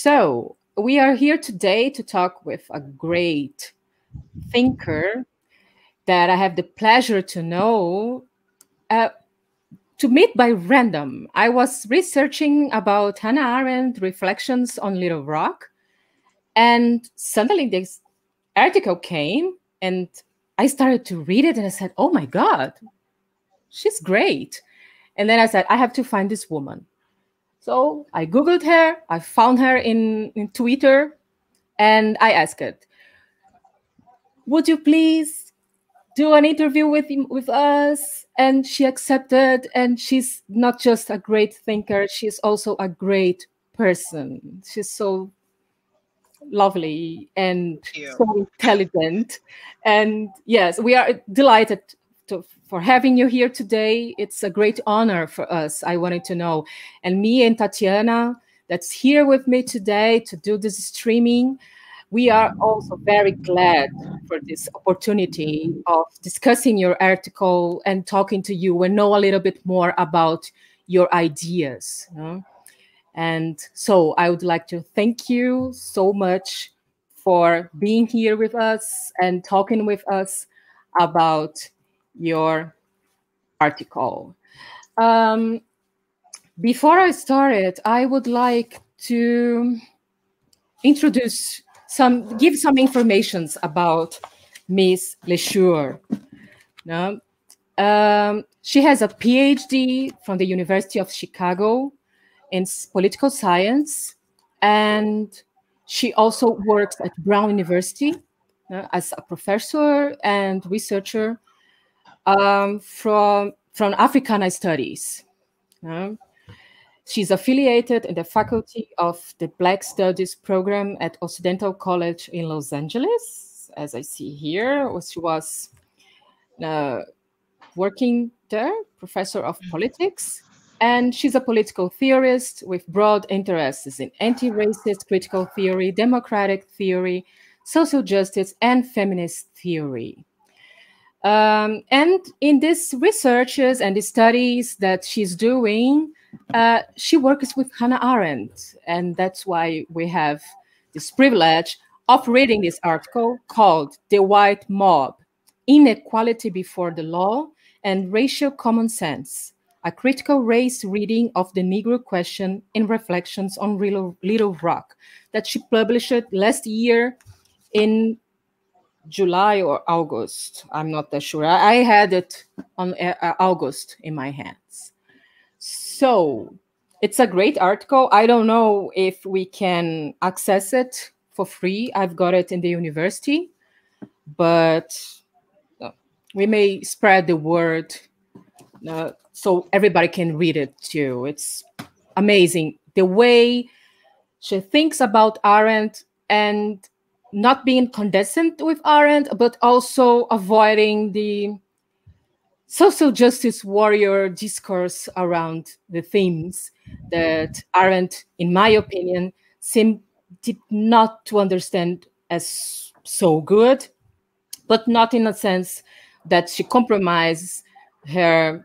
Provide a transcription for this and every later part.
So we are here today to talk with a great thinker that I have the pleasure to know, to meet by random. I was researching about Hannah Arendt reflections on Little Rock, and suddenly this article came and I started to read it and I said, oh my God, she's great. And then I said, I have to find this woman. So I Googled her, I found her in Twitter, and I asked her, would you please do an interview with us? And she accepted, and she's not just a great thinker, she's also a great person. She's so lovely and so intelligent. And yes, we are delighted for having you here today. It's a great honor for us, I wanted to know. And me and Tatiana, that's here with me today to do this streaming, we are also very glad for this opportunity of discussing your article and talking to you and know a little bit more about your ideas. You know? And so I would like to thank you so much for being here with us and talking with us about your article. Before I start, I would like to give some informations about Miss LeSure. No? She has a Ph.D. from the University of Chicago in political science, and she also works at Brown University as a professor and researcher from Africana studies. She's affiliated in the faculty of the Black Studies program at Occidental College in Los Angeles, as I see here. She was working there, professor of politics, and she's a political theorist with broad interests in anti-racist critical theory, democratic theory, social justice, and feminist theory. And in these researches and the studies that she's doing, she works with Hannah Arendt, and that's why we have this privilege of reading this article called The White Mob, Inequality Before the Law and Racial Common Sense, a critical race reading of the Negro question in Reflections on Little Rock, that she published last year in July or August. I'm not that sure. I had it on August in my hands. So it's a great article. I don't know if we can access it for free. I've got it in the university, but we may spread the word so everybody can read it too. It's amazing the way she thinks about Arendt, and not being condescending with Arendt, but also avoiding the social justice warrior discourse around the themes that Arendt, in my opinion, did not to understand as so good, but not in a sense that she compromised her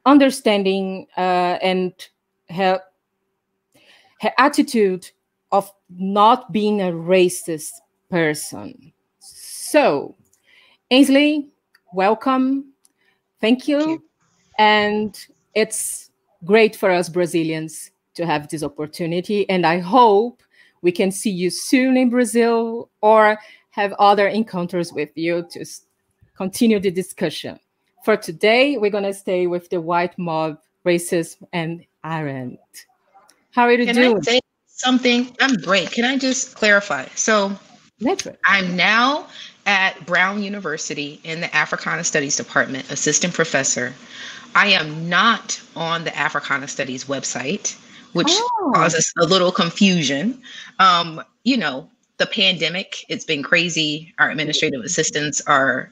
understanding and her attitude of not being a racist person. So, Ainsley, welcome. Thank you. And it's great for us Brazilians to have this opportunity. And I hope we can see you soon in Brazil or have other encounters with you to continue the discussion. For today, we're going to stay with the white mob, racism, and Arendt. How are you doing? Can I say something? I'm great. Can I just clarify? So I'm now at Brown University in the Africana Studies Department, assistant professor. I am not on the Africana Studies website, which causes a little confusion. You know, the pandemic, it's been crazy. Our administrative assistants are,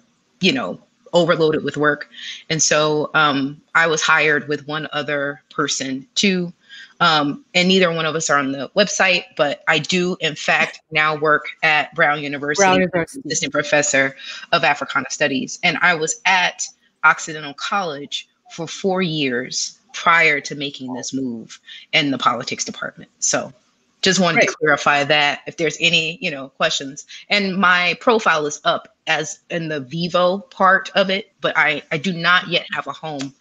overloaded with work. And so I was hired with one other person too. And neither one of us are on the website, but I do, in fact, now work at Brown University. Assistant professor of Africana Studies. And I was at Occidental College for 4 years prior to making this move in the politics department. So Just wanted to clarify that if there's any, questions. And my profile is up as in the Vivo part of it, but I do not yet have a home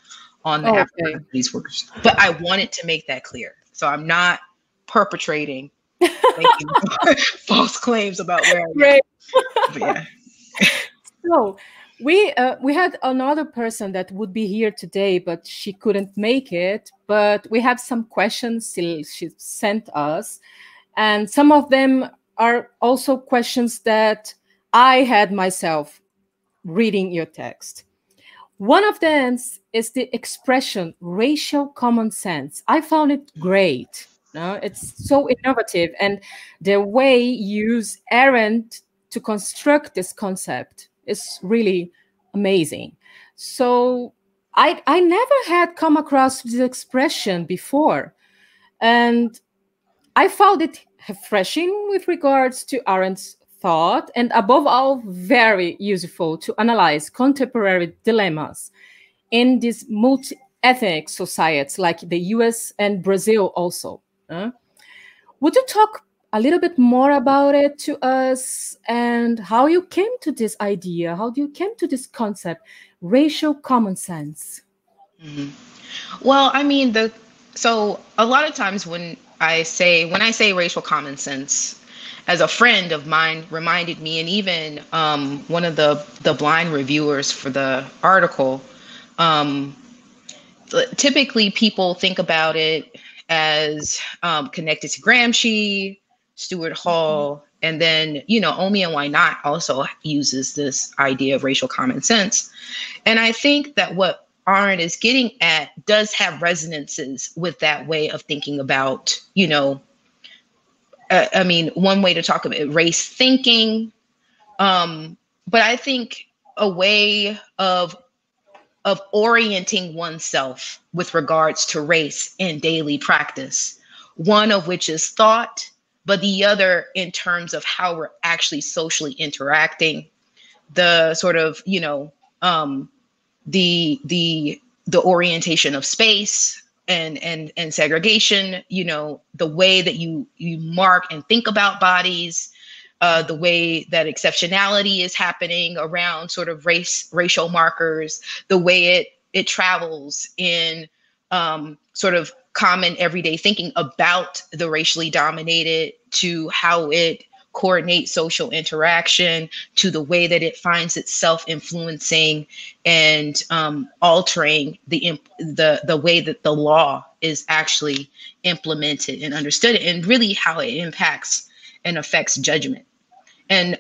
on the African Studies workers. But I wanted to make that clear. So I'm not perpetrating making false claims about where I am. But yeah. So we had another person that would be here today, but she couldn't make it. But we have some questions she sent us. And some of them are also questions that I had myself reading your text. One of them is the expression racial common sense. I found it great. No, it's so innovative. And the way you use Arendt to construct this concept is really amazing. So I never had come across this expression before. And I found it refreshing with regards to Arendt's thought, and above all, very useful to analyze contemporary dilemmas in these multi-ethnic societies like the US and Brazil also. Would you talk a little bit more about it to us and how you came to this idea? How you came to this concept, racial common sense? Mm-hmm. Well, I mean, so a lot of times when I say racial common sense, as a friend of mine reminded me, and even one of the blind reviewers for the article, typically people think about it as connected to Gramsci, Stuart Hall, and then, Omi and Why Not also uses this idea of racial common sense. And I think that what Arendt is getting at does have resonances with that way of thinking about, one way to talk about race thinking. But I think a way of orienting oneself with regards to race in daily practice, one of which is thought, but the other in terms of how we're actually socially interacting, the sort of, the orientation of space and segregation, the way that you mark and think about bodies, the way that exceptionality is happening around sort of racial markers, the way it travels in sort of common everyday thinking about the racially dominated, to how it coordinates social interaction, to the way that it finds itself influencing and altering the way that the law is actually implemented and understood, and really how it impacts and affects judgment. And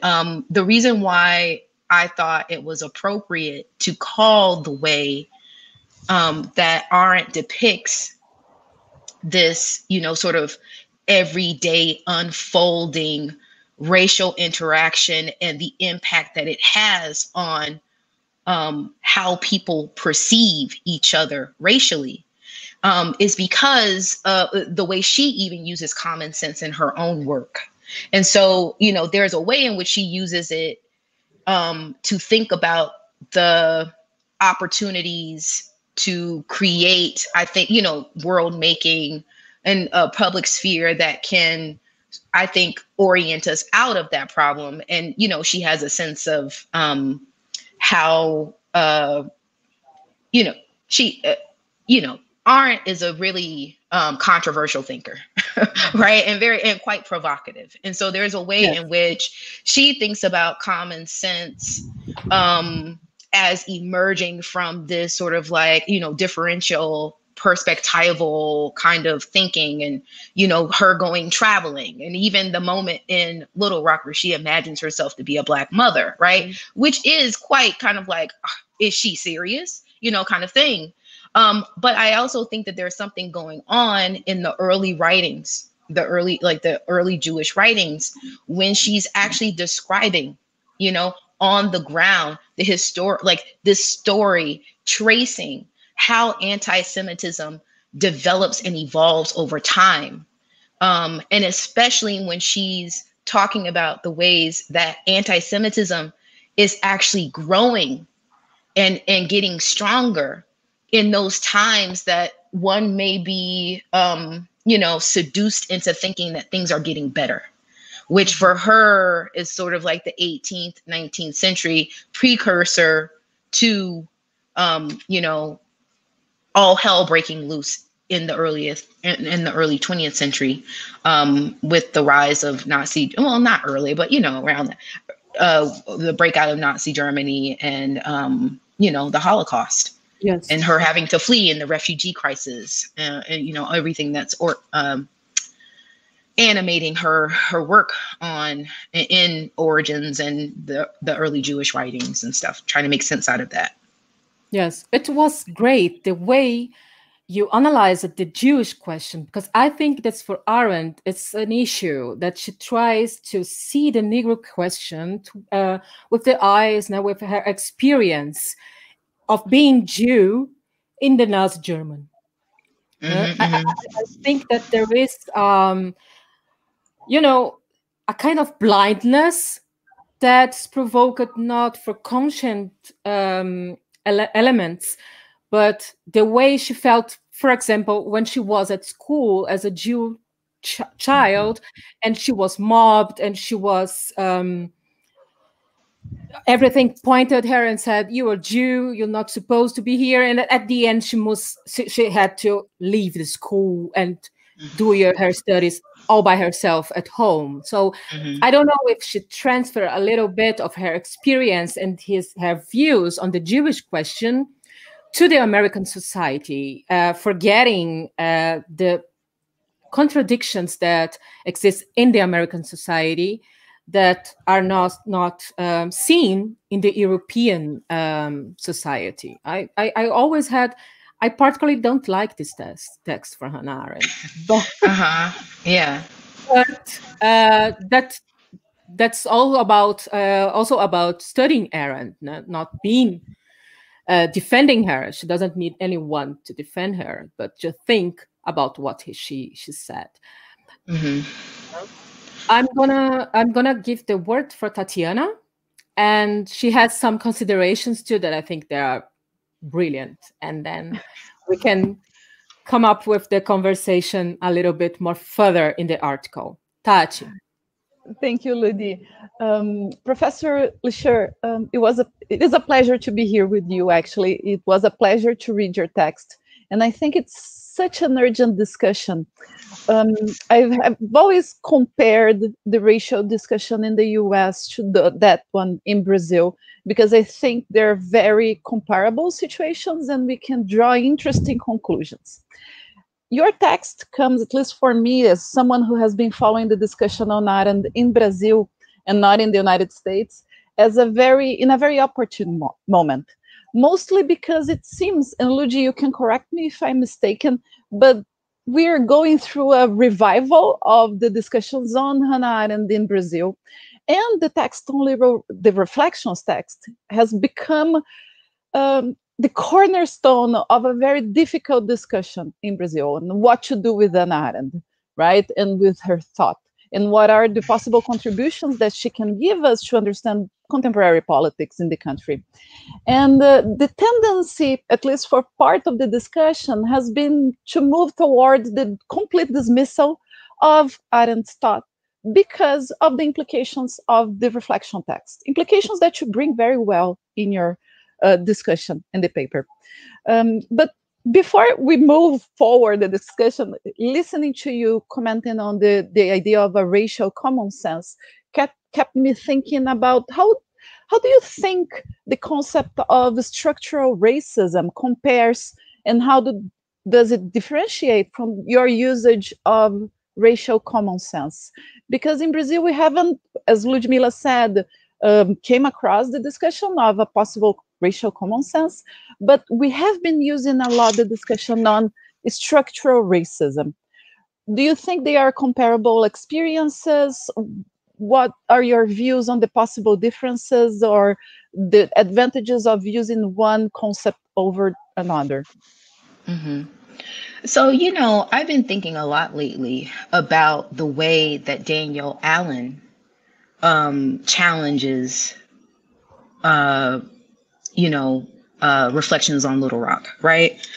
the reason why I thought it was appropriate to call the way that Arendt depicts this, sort of everyday unfolding racial interaction and the impact that it has on how people perceive each other racially, is because the way she even uses common sense in her own work. And so, there's a way in which she uses it to think about the opportunities to create, I think, world making and a public sphere that can, I think, orient us out of that problem. And, she has a sense of how, Arendt is a really controversial thinker, right? And quite provocative. And so there's a way in which she thinks about common sense as emerging from this sort of like, differential perspectival kind of thinking, and, her going traveling, and even the moment in Little Rock where she imagines herself to be a Black mother, right? Which is quite kind of like, is she serious? Kind of thing. But I also think that there's something going on in the early writings, the early Jewish writings, when she's actually describing, on the ground, this story tracing how anti-Semitism develops and evolves over time. And especially when she's talking about the ways that anti-Semitism is actually growing and getting stronger in those times that one may be seduced into thinking that things are getting better, which for her is sort of like the 18th, 19th century precursor to, all hell breaking loose in the early 20th century, with the rise of Nazi, well, not early, but around the breakout of Nazi Germany and the Holocaust. Yes. And her having to flee in the refugee crisis, and everything that's animating her work in origins and the early Jewish writings and stuff, trying to make sense out of that. Yes, it was great the way you analyze the Jewish question, because I think that's for Arendt, it's an issue that she tries to see the Negro question with the eyes, now with her experience of being Jew in the Nazi German. I think that there is, a kind of blindness that's provoked not for conscient elements, but the way she felt, for example, when she was at school as a Jew child, and she was mobbed, and she was everything pointed her and said, "You are Jew, you're not supposed to be here." And at the end, she had to leave the school and do her studies all by herself at home. So I don't know if she transferred a little bit of her experience and her views on the Jewish question to the American society, forgetting the contradictions that exist in the American society that are not seen in the European society. I particularly don't like this text for Hannah Arendt. But, yeah. But that's all about also about studying Arendt, not being defending her. She doesn't need anyone to defend her, but just think about what she said. I'm gonna give the word for Tatiana, and she has some considerations too that I think they are brilliant, and then we can come up with the conversation a little bit more further in the article. Tati. Thank you, Ludi. Professor LeSure, it is a pleasure to be here with you, actually. It was a pleasure to read your text. And I think it's such an urgent discussion. I've always compared the racial discussion in the US to that one in Brazil, because I think they're very comparable situations and we can draw interesting conclusions. Your text comes, at least for me, as someone who has been following the discussion on Arendt in Brazil and not in the United States, as in a very opportune moment. Mostly because it seems, and Ludi, you can correct me if I'm mistaken, but we're going through a revival of the discussions on Hannah Arendt in Brazil. And the text the reflections text has become the cornerstone of a very difficult discussion in Brazil on what to do with Hannah Arendt, right? And with her thought, and what are the possible contributions that she can give us to understand contemporary politics in the country. And the tendency, at least for part of the discussion, has been to move towards the complete dismissal of Arendt's thought because of the implications of the reflection text, implications that you bring very well in your discussion in the paper. But before we move forward the discussion, listening to you commenting on the idea of a racial common sense kept me thinking about how do you think the concept of structural racism compares, and how does it differentiate from your usage of racial common sense? Because in Brazil, we haven't, as Ludmila said, came across the discussion of a possible racial common sense, but we have been using a lot the discussion on structural racism. Do you think they are comparable experiences? What are your views on the possible differences or the advantages of using one concept over another? So, I've been thinking a lot lately about the way that Danielle Allen challenges Reflections on Little Rock, right?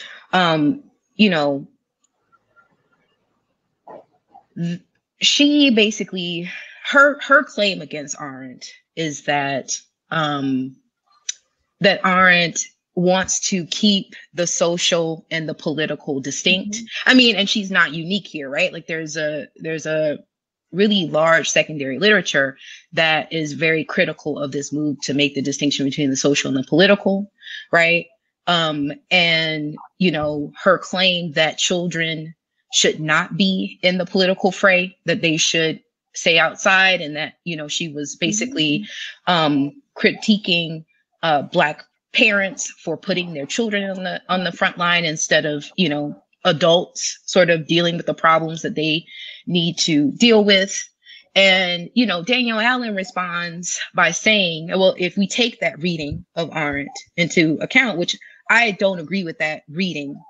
she basically, her claim against Arendt is that that Arendt wants to keep the social and the political distinct. I mean, and she's not unique here, right? Like there's a really large secondary literature that is very critical of this move to make the distinction between the social and the political, right? And, you know, her claim that children should not be in the political fray, that they should stay outside, and that, you know, she was basically critiquing Black parents for putting their children on the front line instead of, you know, adults sort of dealing with the problems that they need to deal with. And, you know, Danielle Allen responds by saying, well, if we take that reading of Arendt into account, which I don't agree with that reading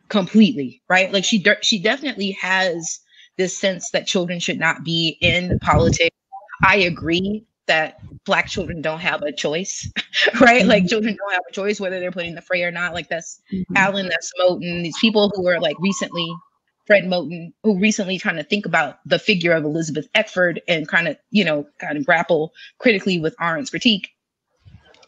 completely, right? Like she definitely has this sense that children should not be in politics. I agree that Black children don't have a choice, right? Like children don't have a choice whether they're put in the fray or not. Like that's Allen, that's Moten, these people who are like recently, Fred Moten, who recently trying to think about the figure of Elizabeth Eckford and kind of grapple critically with Arendt's critique.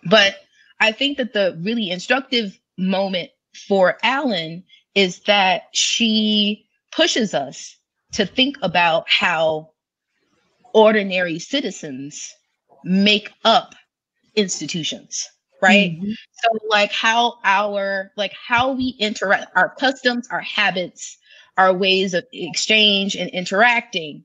But I think that the really instructive moment for Allen is that she pushes us to think about how ordinary citizens make up institutions, right? So like how we interact, our customs, our habits, our ways of exchange and interacting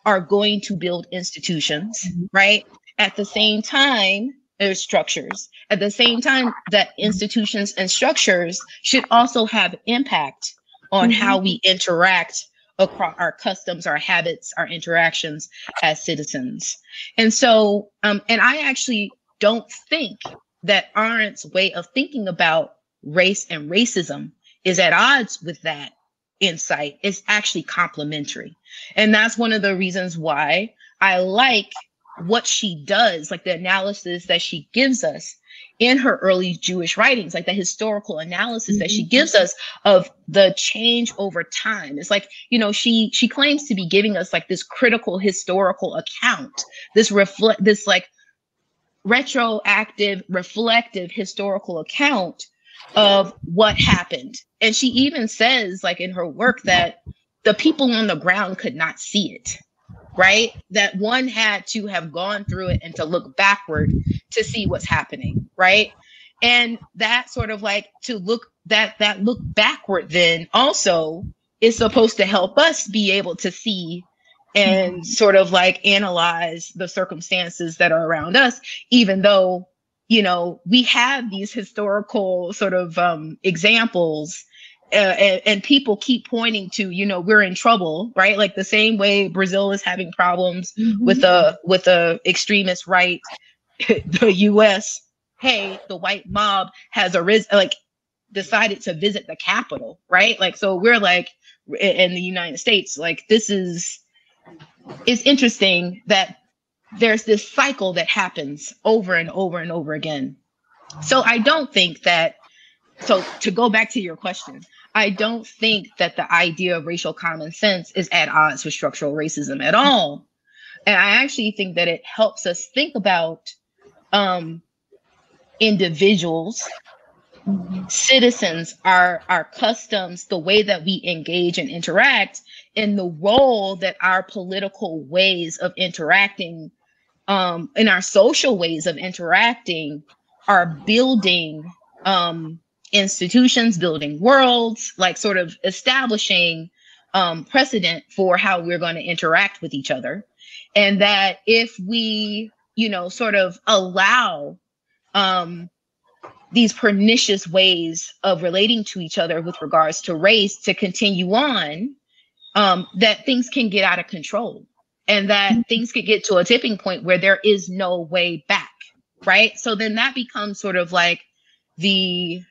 are going to build institutions, right? At the same time, there's structures. At the same time, that institutions and structures should also have impact on how we interact across our customs, our habits, our interactions as citizens. And so, and I actually don't think that Arendt's way of thinking about race and racism is at odds with that insight. It's actually complementary. And that's one of the reasons why I like what she does, like the analysis that she gives us in her early Jewish writings, like the historical analysis that she gives us of the change over time. It's like, you know, she claims to be giving us like this critical historical account, this like retroactive, reflective historical account of what happened. And she even says, like in her work, that the people on the ground could not see it, right? That one had to have gone through it and to look backward to see what's happening, right? And that sort of like to look, that look backward then also is supposed to help us be able to see and sort of like analyze the circumstances that are around us, even though, you know, we have these historical sort of examples and people keep pointing to, you know, we're in trouble, right? Like the same way Brazil is having problems with the extremist right, the US, hey, the white mob has decided to visit the Capitol, right? Like, so we're like, in the United States, like it's interesting that there's this cycle that happens over and over and over again. So I don't think that, so to go back to your question, I don't think that the idea of racial common sense is at odds with structural racism at all. And I actually think that it helps us think about individuals, citizens, our customs, the way that we engage and interact, and the role that our political ways of interacting and our social ways of interacting are building institutions, building worlds, like sort of establishing precedent for how we're going to interact with each other. And that if we, you know, sort of allow these pernicious ways of relating to each other with regards to race to continue on, that things can get out of control and that things could get to a tipping point where there is no way back, right? So then that becomes sort of like the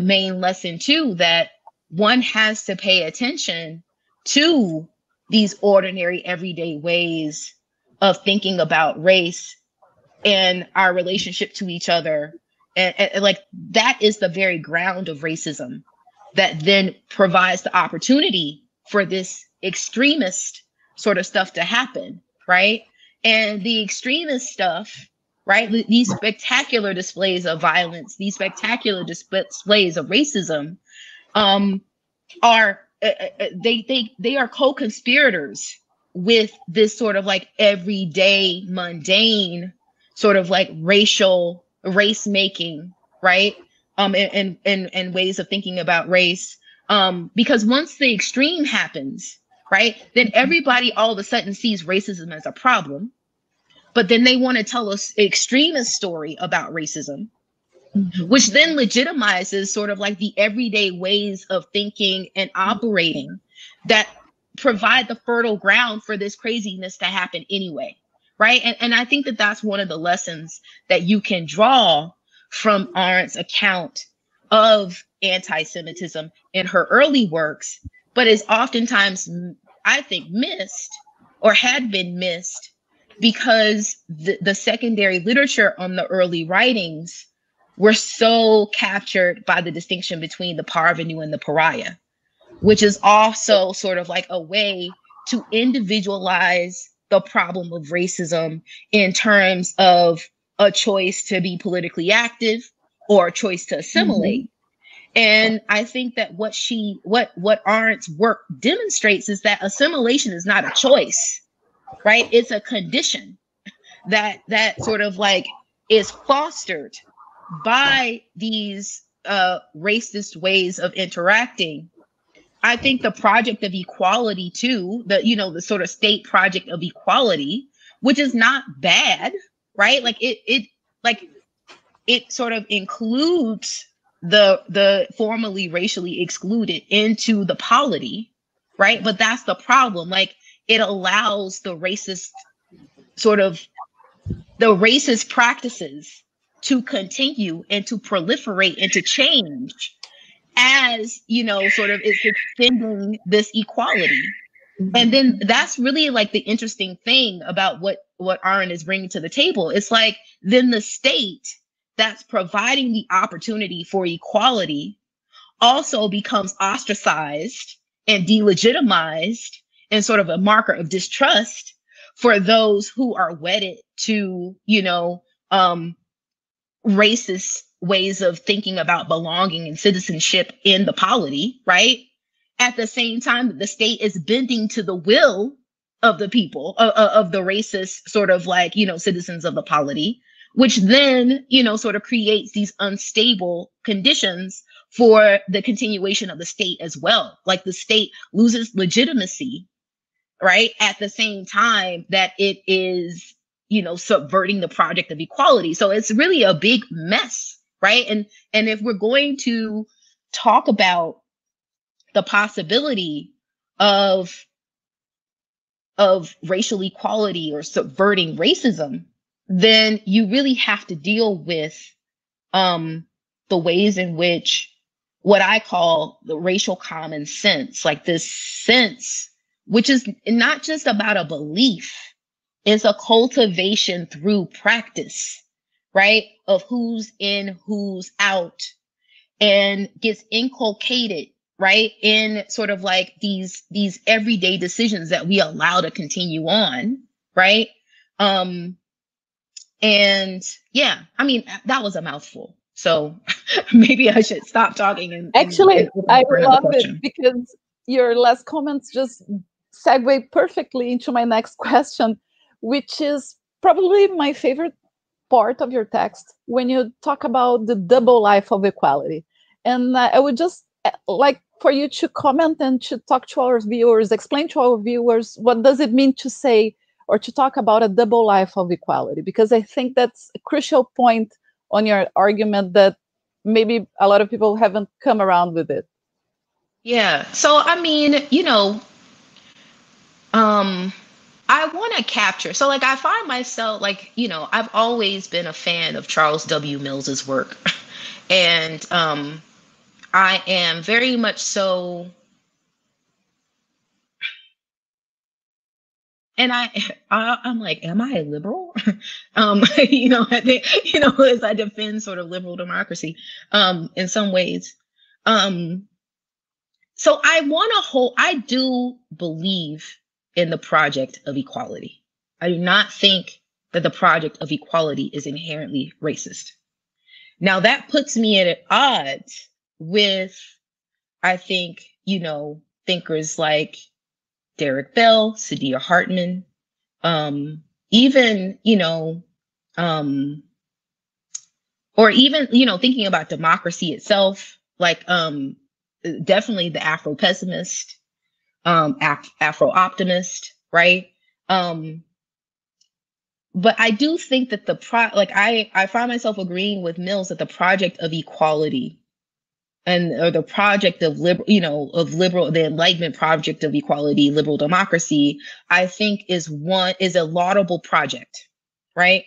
main lesson too, that one has to pay attention to these ordinary everyday ways of thinking about race and our relationship to each other. And like that is the very ground of racism that then provides the opportunity for this extremist sort of stuff to happen, right? And the extremist stuff, right, these spectacular displays of violence, these spectacular displays of racism, are they are co-conspirators with this sort of like everyday mundane sort of like race making, right? And ways of thinking about race. Because once the extreme happens, right, then everybody all of a sudden sees racism as a problem, but then they want to tell us an extremist story about racism, which then legitimizes sort of like the everyday ways of thinking and operating that provide the fertile ground for this craziness to happen anyway, right? And I think that that's one of the lessons that you can draw from Arendt's account of anti-Semitism in her early works, but is oftentimes, I think, missed or had been missed because the secondary literature on the early writings were so captured by the distinction between the parvenu and the pariah, which is also sort of like a way to individualize the problem of racism in terms of a choice to be politically active or a choice to assimilate. And I think that what Arendt's work demonstrates is that assimilation is not a choice, right? It's a condition that sort of like is fostered by these racist ways of interacting. I think the project of equality too, the sort of state project of equality, which is not bad, right? Like it sort of includes the formerly racially excluded into the polity, right? But that's the problem. Like it allows the racist practices to continue and to proliferate and to change as, sort of it's extending this equality. And then that's really like the interesting thing about what Arendt is bringing to the table. It's like then the state that's providing the opportunity for equality also becomes ostracized and delegitimized and sort of a marker of distrust for those who are wedded to, racist ways of thinking about belonging and citizenship in the polity, right? At the same time that the state is bending to the will of the people, of the racist sort of like, citizens of the polity, which then, sort of creates these unstable conditions for the continuation of the state as well. Like the state loses legitimacy, right? At the same time that it is, subverting the project of equality. So it's really a big mess, right? And if we're going to talk about the possibility of racial equality or subverting racism, then you really have to deal with the ways in which what I call the racial common sense, like this sense, which is not just about a belief, it's a cultivation through practice, right? Of who's in, who's out, and gets inculcated, right? In sort of like these everyday decisions that we allow to continue on, right? And yeah, I mean, that was a mouthful. So maybe I should stop talking. Actually, I love it because your last comments just segue perfectly into my next question, which is probably my favorite part of your text when you talk about the double life of equality. And I would just like for you to comment and to talk to our viewers, explain to our viewers, what does it mean to say or to talk about a double life of equality? Because I think that's a crucial point on your argument that maybe a lot of people haven't come around with it. Yeah. So, I mean, I want to capture. So like, I find myself like, I've always been a fan of Charles W. Mills's work. And I am very much so. And I'm like, am I a liberal? I think, as I defend sort of liberal democracy, in some ways. So I do believe in the project of equality. I do not think that the project of equality is inherently racist. Now that puts me at odds with, I think, thinkers like Derek Bell, Saidiya Hartman, even, or even, thinking about democracy itself, like definitely the Afro pessimist, Afro optimist, right? But I do think that I find myself agreeing with Mills that the project of equality or the project of the Enlightenment project of equality, liberal democracy, I think is a laudable project, right?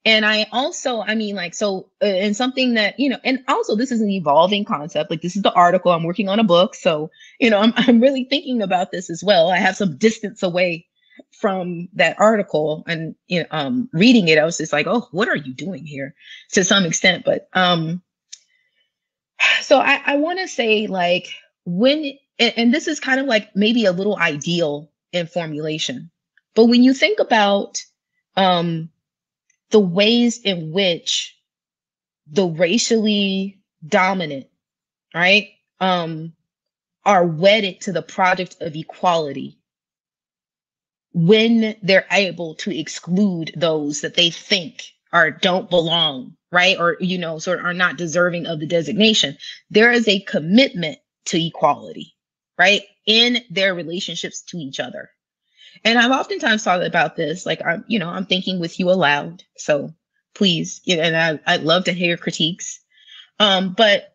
And I also, and something that, and also this is an evolving concept. Like, this is the article, I'm working on a book. So, I'm really thinking about this as well. I have some distance away from that article, and, reading it, I was just like, oh, what are you doing here, to some extent. But, so I want to say, like, and this is kind of like maybe a little ideal in formulation, but when you think about, the ways in which the racially dominant, right, are wedded to the project of equality when they're able to exclude those that they think don't belong, right, or sort of are not deserving of the designation, there is a commitment to equality, right, in their relationships to each other. And I've oftentimes thought about this, like, I'm thinking with you aloud. So please, and I'd love to hear critiques. But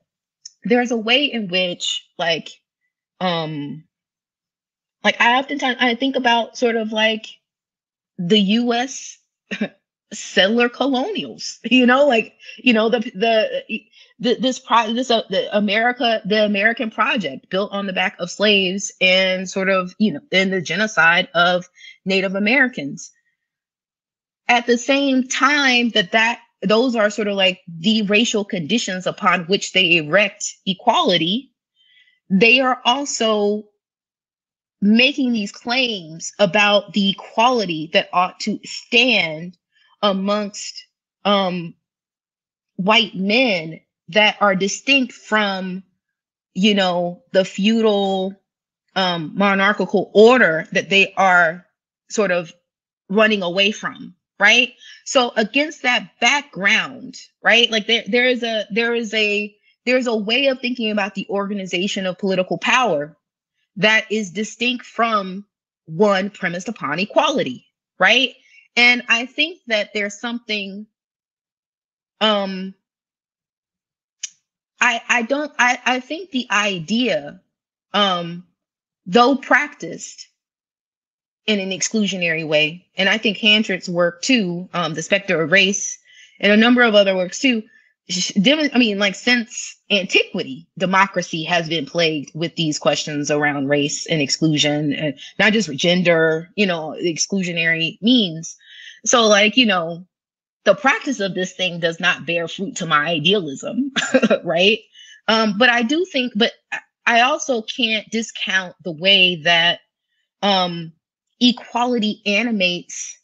there's a way in which, I think about sort of like the U.S. settler colonials, the American project built on the back of slaves and sort of, in the genocide of Native Americans. At the same time those are sort of like the racial conditions upon which they erect equality, they are also making these claims about the equality that ought to stand amongst white men that are distinct from, the feudal monarchical order that they are sort of running away from, right? So against that background, right, like there is a way of thinking about the organization of political power that is distinct from one premised upon equality, right? And I think that there's something, I think the idea, though practiced in an exclusionary way, and I think Handrick's work too, The Specter of Race, and a number of other works too, since antiquity, democracy has been plagued with these questions around race and exclusion, and not just gender, exclusionary means. So, the practice of this thing does not bear fruit to my idealism, right? But I also can't discount the way that equality animates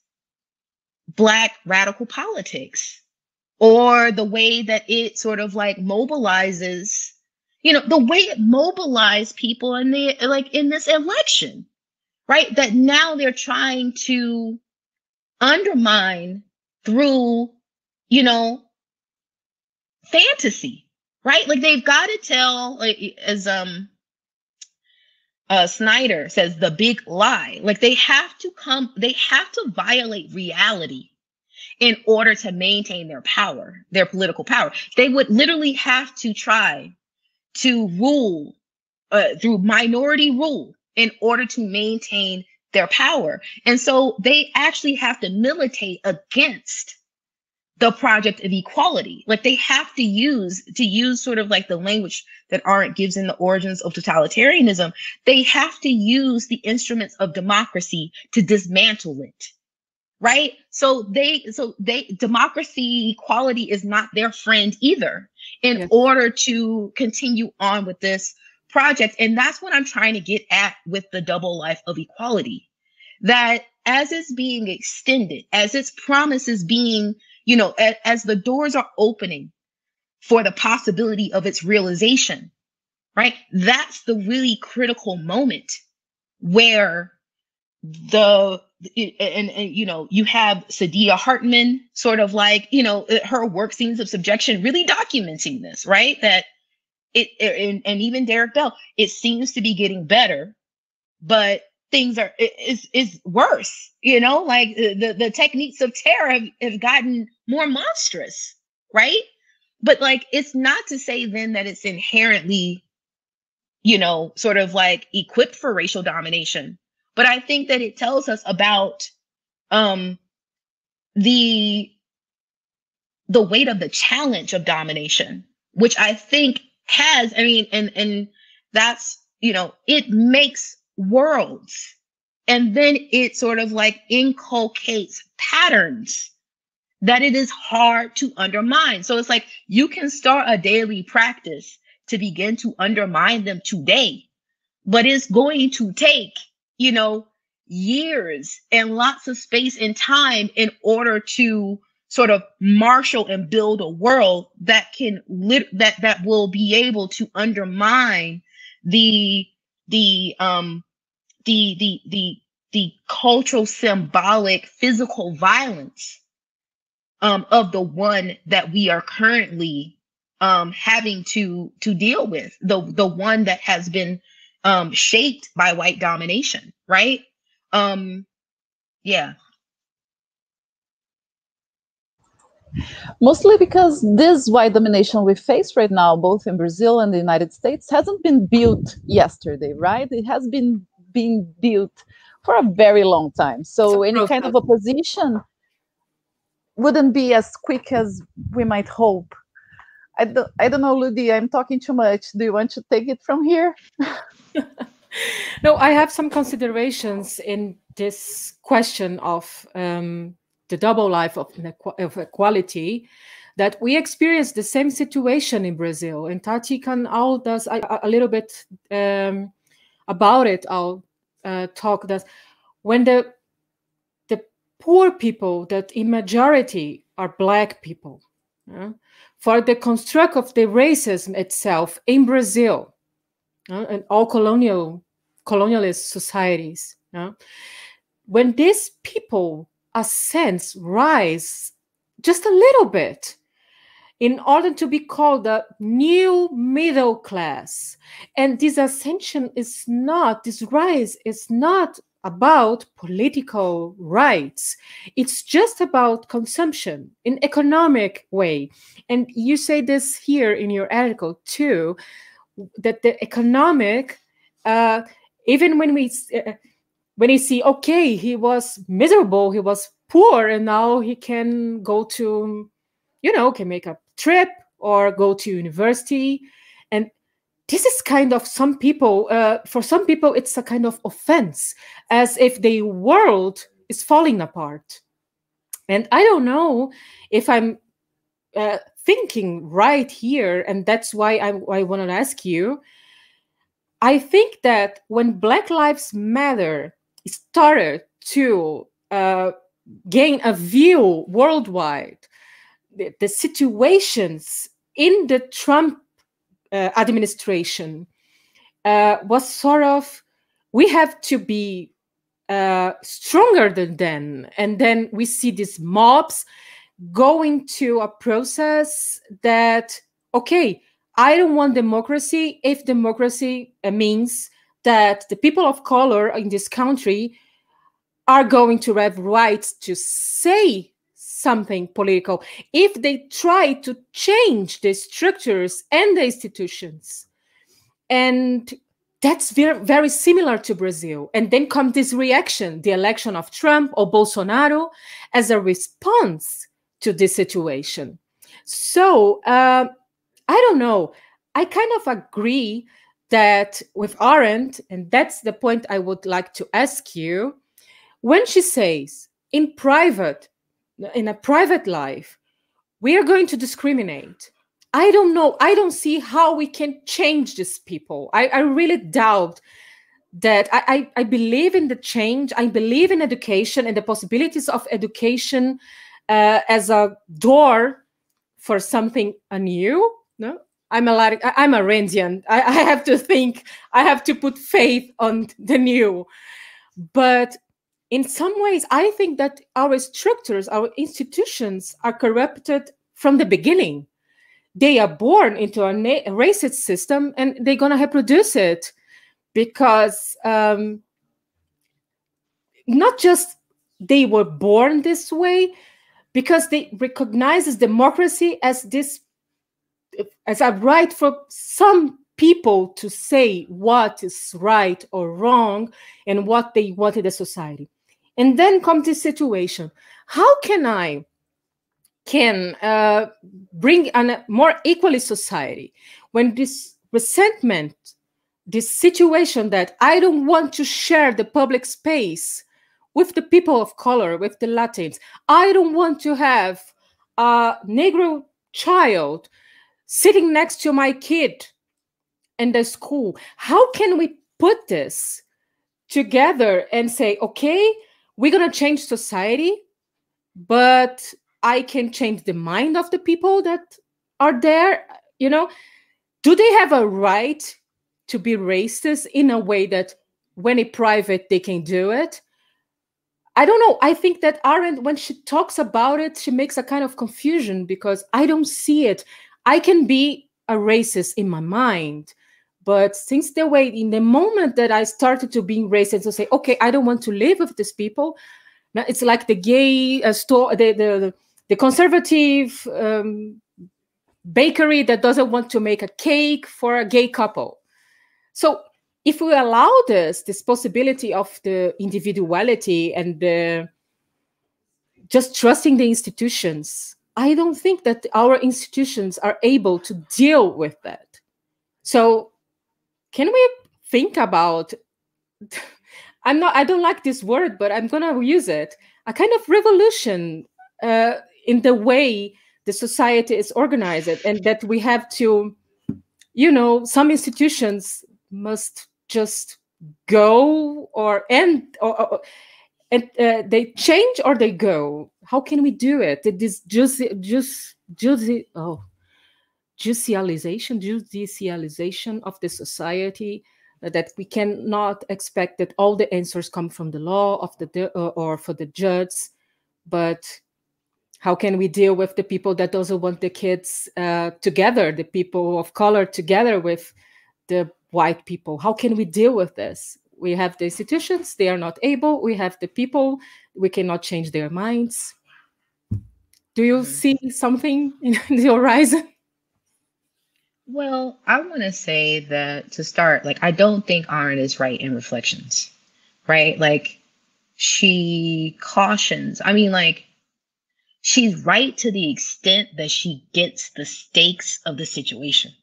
Black radical politics, or the way that it sort of like mobilizes, the way it mobilized people in this election, right? That now they're trying to undermine through, fantasy, right? Like, they've got to tell, like, as Snyder says, the big lie. Like, they have to violate reality in order to maintain their power, their political power. They would literally have to try to rule through minority rule in order to maintain their power. And so they actually have to militate against the project of equality. Like, they have to use sort of like the language that Arendt gives in The Origins of Totalitarianism. They have to use the instruments of democracy to dismantle it, right? So democracy, equality is not their friend either, in order to continue on with this project. And that's what I'm trying to get at with the double life of equality, that as it's being extended, as its promise is being, you know, as the doors are opening for the possibility of its realization, right? That's the really critical moment where and you know, you have Saidiya Hartman sort of like, you know, her work Scenes of Subjection really documenting this, right? That and even Derek Bell, it seems to be getting better, but things are is worse, you know, like the techniques of terror have gotten more monstrous, right? But like, it's not to say then that it's inherently, you know, sort of like equipped for racial domination. But I think that it tells us about the weight of the challenge of domination, which I think has, I mean, and that's, you know, it makes worlds, and then it sort of like inculcates patterns that it is hard to undermine. So it's like you can start a daily practice to begin to undermine them today, but it's going to take, you know, years and lots of space and time in order to sort of marshal and build a world that can that will be able to undermine the cultural, symbolic, physical violence of the one that we are currently having to deal with, the one that has been shaped by white domination, right? Yeah. Mostly because this white domination we face right now, both in Brazil and the United States, hasn't been built yesterday, right? It has been being built for a very long time. So any kind of opposition wouldn't be as quick as we might hope. I don't know, Ludi, I'm talking too much. Do you want to take it from here? No, I have some considerations in this question of the double life of equality, that we experience the same situation in Brazil. And Tati can all does a little bit about it. I'll talk that when the poor people, that in majority are Black people, for the construct of the racism itself in Brazil, and all colonialist societies, when these people, a sense, rise just a little bit in order to be called the new middle class. And this ascension is not, this rise is not about political rights. It's just about consumption in economic way. And you say this here in your article too, that the economic, even when you see, okay, he was miserable, he was poor, and now he can go to, you know, can make a trip or go to university. And this is kind of some people, for some people, it's a kind of offense, as if the world is falling apart. And I don't know if I'm thinking right here, and that's why I want to ask you. I think that when Black Lives Matter started to gain a view worldwide, the situations in the Trump administration was sort of, we have to be stronger than them. And then we see these mobs going to a process that, okay, I don't want democracy if democracy means that the people of color in this country are going to have rights to say something political. If they try to change the structures and the institutions. And that's very, very similar to Brazil. And then comes this reaction, the election of Trump or Bolsonaro, as a response to this situation. So I don't know. I kind of agree that with Arendt, and that's the point I would like to ask you, when she says in a private life, we are going to discriminate. I don't know. I don't see how we can change these people. I really doubt that. I believe in the change. I believe in education and the possibilities of education as a door for something anew. No, I'm Arendtian. I have to think. I have to put faith on the new. But in some ways, I think that our structures, our institutions are corrupted from the beginning. They are born into a racist system and they're going to reproduce it because not just they were born this way, because they recognizes democracy as a right for some people to say what is right or wrong and what they want in the society. And then comes this situation. How can I bring a more equally society when this resentment, this situation that I don't want to share the public space with the people of color, with the Latins. I don't want to have a Negro child sitting next to my kid in the school. How can we put this together and say, okay, we're going to change society, but I can change the mind of the people that are there? You know, do they have a right to be racist in a way that when it's private, they can do it? I don't know. I think that Arendt, when she talks about it, she makes a kind of confusion because I don't see it. I can be a racist in my mind, but since in the moment that I started to be racist, to say, okay, I don't want to live with these people. Now it's like the gay store, the conservative bakery that doesn't want to make a cake for a gay couple. So if we allow this possibility of the individuality and just trusting the institutions, I don't think that our institutions are able to deal with that. So can we think about, I don't like this word, but I'm going to use it, a kind of revolution in the way the society is organized, and that we have to, some institutions must just go or end, and they change or they go. How can we do it? This judicialization of the society, that we cannot expect that all the answers come from the law of or for the judge, but how can we deal with the people that also want the kids together, the people of color together with the white people? How can we deal with this? We have the institutions, they are not able. We have the people, we cannot change their minds. Do you see something in the horizon? Well, I want to say that to start, like, I don't think Arendt is right in Reflections, right? Like, she cautions, I mean, like, she's right to the extent that she gets the stakes of the situation,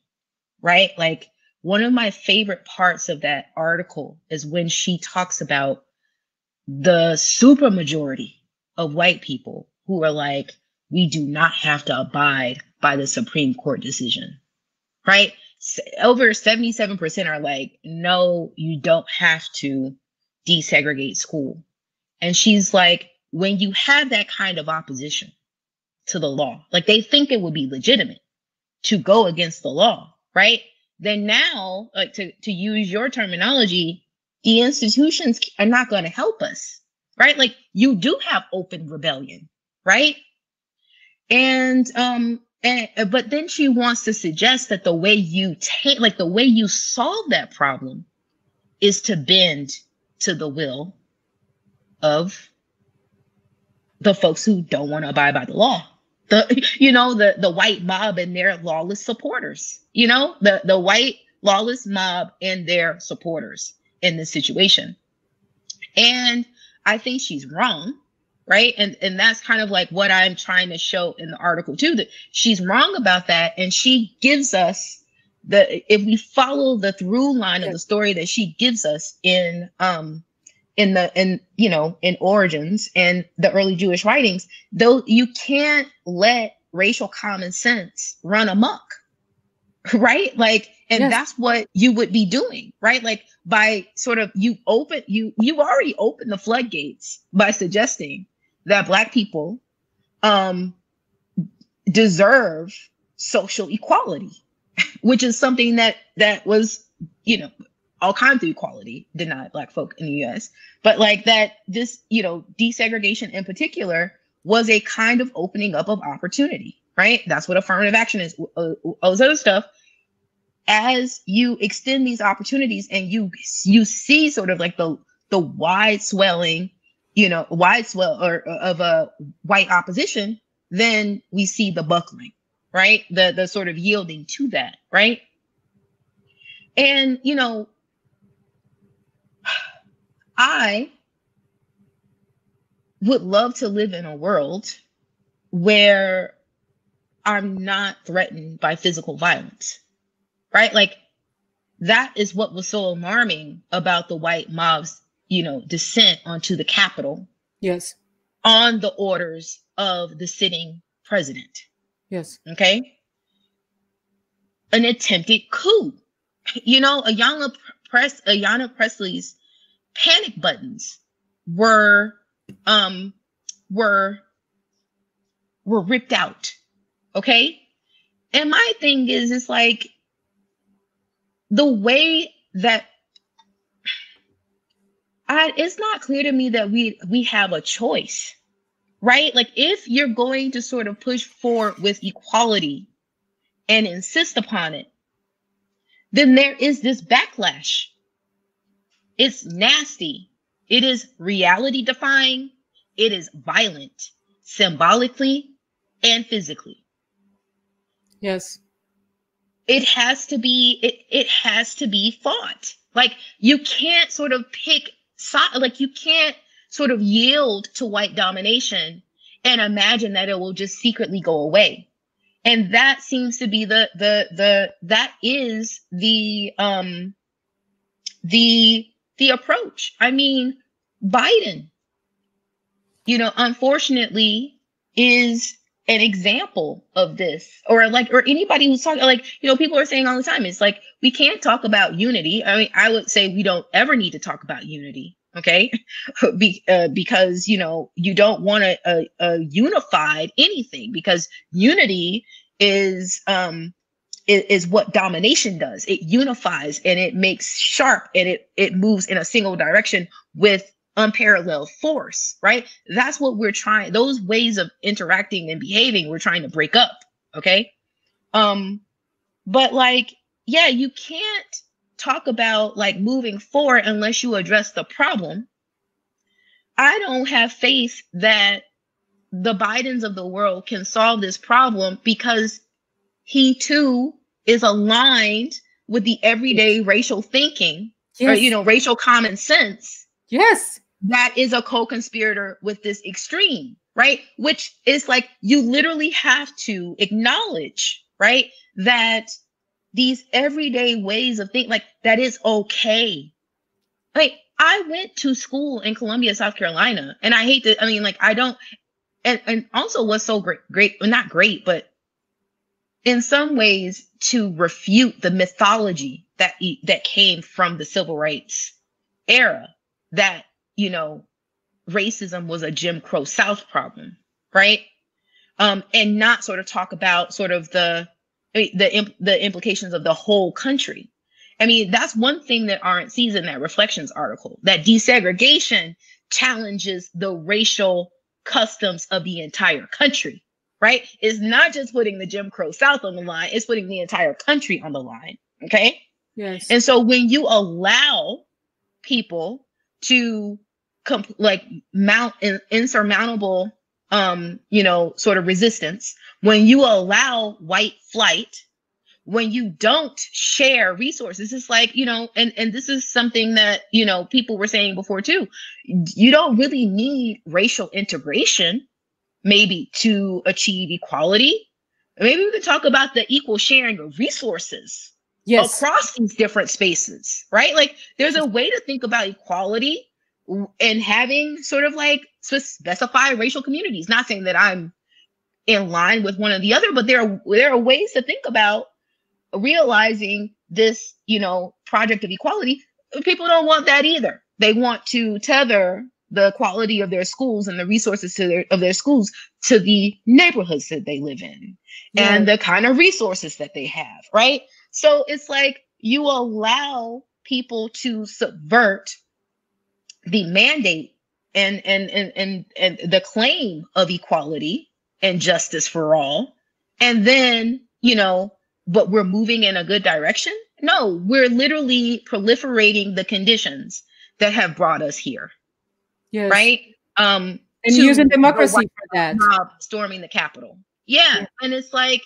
right? Like, one of my favorite parts of that article is when she talks about the supermajority of white people who are like, we do not have to abide by the Supreme Court decision, right? Over 77% are like, no, you don't have to desegregate school. And she's like, when you have that kind of opposition to the law, like they think it would be legitimate to go against the law, right? Then now, like to use your terminology, the institutions are not going to help us, right? Like you do have open rebellion, right? And but then she wants to suggest that the way you the way you solve that problem is to bend to the will of the folks who don't want to abide by the law. The white mob and their lawless supporters, the white lawless mob and their supporters in this situation. And I think she's wrong, right? And that's kind of like what I'm trying to show in the article too, that she's wrong about that. And she gives us if we follow the through line of the story that she gives us in Origins and the early Jewish writings, though you can't let racial common sense run amok, right? Like, and Yes. that's what you would be doing, right? Like by sort of you already opened the floodgates by suggesting that Black people deserve social equality, which is something that was, you know, all kinds of equality denied Black folk in the US. But like that, this, you know, desegregation in particular was a kind of opening up of opportunity, right? That's what affirmative action is. All this other stuff, as you extend these opportunities and you see sort of like the wide swelling, you know, of a white opposition, then we see the buckling, right? The sort of yielding to that, right? And, you know, I would love to live in a world where I'm not threatened by physical violence, right? Like that is what was so alarming about the white mob's, you know, descent onto the Capitol. Yes. On the orders of the sitting president. Yes. Okay. An attempted coup. You know, Ayanna Pressley's panic buttons were ripped out. Okay. And my thing is, it's like the way that it's not clear to me that we have a choice, right? Like if you're going to sort of push forward with equality and insist upon it, then there is this backlash. It's nasty. It is reality defying. It is violent, symbolically and physically. Yes. It has to be, it has to be fought. Like you can't sort of pick, like you can't sort of yield to white domination and imagine that it will just secretly go away. And that seems to be that is the approach. I mean, Biden, you know, unfortunately is an example of this, or anybody who's talking, like, you know, people are saying all the time, it's like, we can't talk about unity. I mean, I would say we don't ever need to talk about unity. Okay. Because, you know, you don't want a unified anything, because unity is what domination does. It unifies and it makes sharp and it moves in a single direction with unparalleled force, right? That's what we're trying, those ways of interacting and behaving, we're trying to break up. Okay. But like, yeah, you can't talk about like moving forward unless you address the problem. I don't have faith that the Bidens of the world can solve this problem, because he too is aligned with the everyday racial thinking, or, you know, racial common sense. Yes. That is a co-conspirator with this extreme, right? Which is like, you literally have to acknowledge, right, that these everyday ways of thinking, like, that is okay. Like, I went to school in Columbia, South Carolina, and I hate to, I mean, like, I don't, and also what's so great, well, not great, but in some ways to refute the mythology that came from the civil rights era, that, you know, racism was a Jim Crow South problem, right? And not sort of talk about sort of the implications of the whole country. I mean, that's one thing that Arendt sees in that Reflections article, that desegregation challenges the racial customs of the entire country, right? It's not just putting the Jim Crow South on the line, it's putting the entire country on the line, okay? Yes. And so when you allow people to mount an insurmountable, you know, sort of resistance, when you allow white flight, when you don't share resources, it's like, you know, and this is something that, you know, people were saying before too, you don't really need racial integration, maybe, to achieve equality. Maybe we could talk about the equal sharing of resources across these different spaces, right? Like there's a way to think about equality and having sort of like specified racial communities. Not saying that I'm in line with one or the other, but there are ways to think about realizing this, you know, project of equality. People don't want that either. They want to tether the quality of their schools and the resources of their schools to the neighborhoods that they live in and the kind of resources that they have, right? So it's like you allow people to subvert the mandate and the claim of equality and justice for all, and then, you know, but we're moving in a good direction. No, we're literally proliferating the conditions that have brought us here. Yes. Right. And using democracy for that. Storming the Capitol. Yeah. And it's like,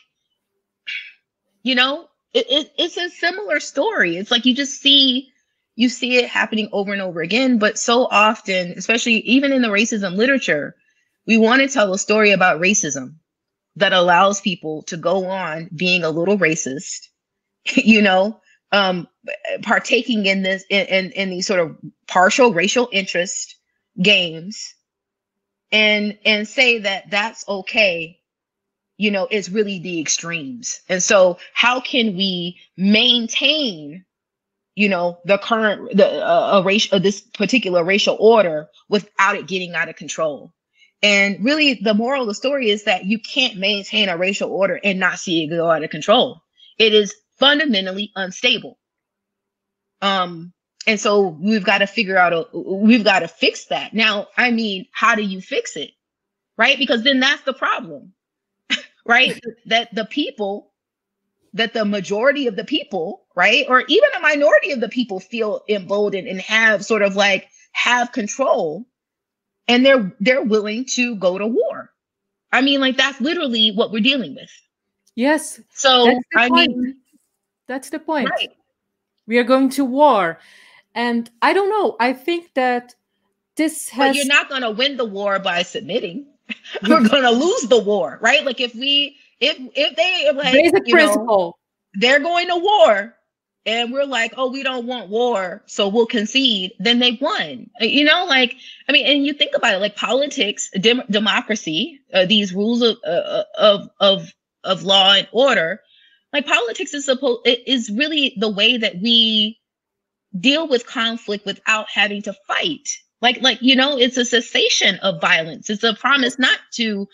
you know, it's a similar story. It's like you see it happening over and over again. But so often, especially even in the racism literature, we want to tell a story about racism that allows people to go on being a little racist, you know, partaking in this in these sort of partial racial interest games, and say that that's okay. You know, it's really the extremes. And so how can we maintain, you know, the current this particular racial order without it getting out of control? And really, the moral of the story is that you can't maintain a racial order and not see it go out of control. It is fundamentally unstable. And so we've got to figure out, we've got to fix that. Now, I mean, how do you fix it? Right? Because then that's the problem, right? That the majority of the people, right? Or even a minority of the people feel emboldened and have sort of like have control, and they're willing to go to war. I mean, like, that's literally what we're dealing with. Yes. So that's the point. Right. We are going to war. And I don't know. I think that this has... But you're not going to win the war by submitting. We're going to lose the war, right? Like if they like, basic principle, they're going to war, and we're like, oh, we don't want war, so we'll concede, then they won. You know, like, I mean, and you think about it, like politics, democracy, these rules of law and order, like politics is really the way that we deal with conflict without having to fight. Like, you know, it's a cessation of violence. It's a promise not to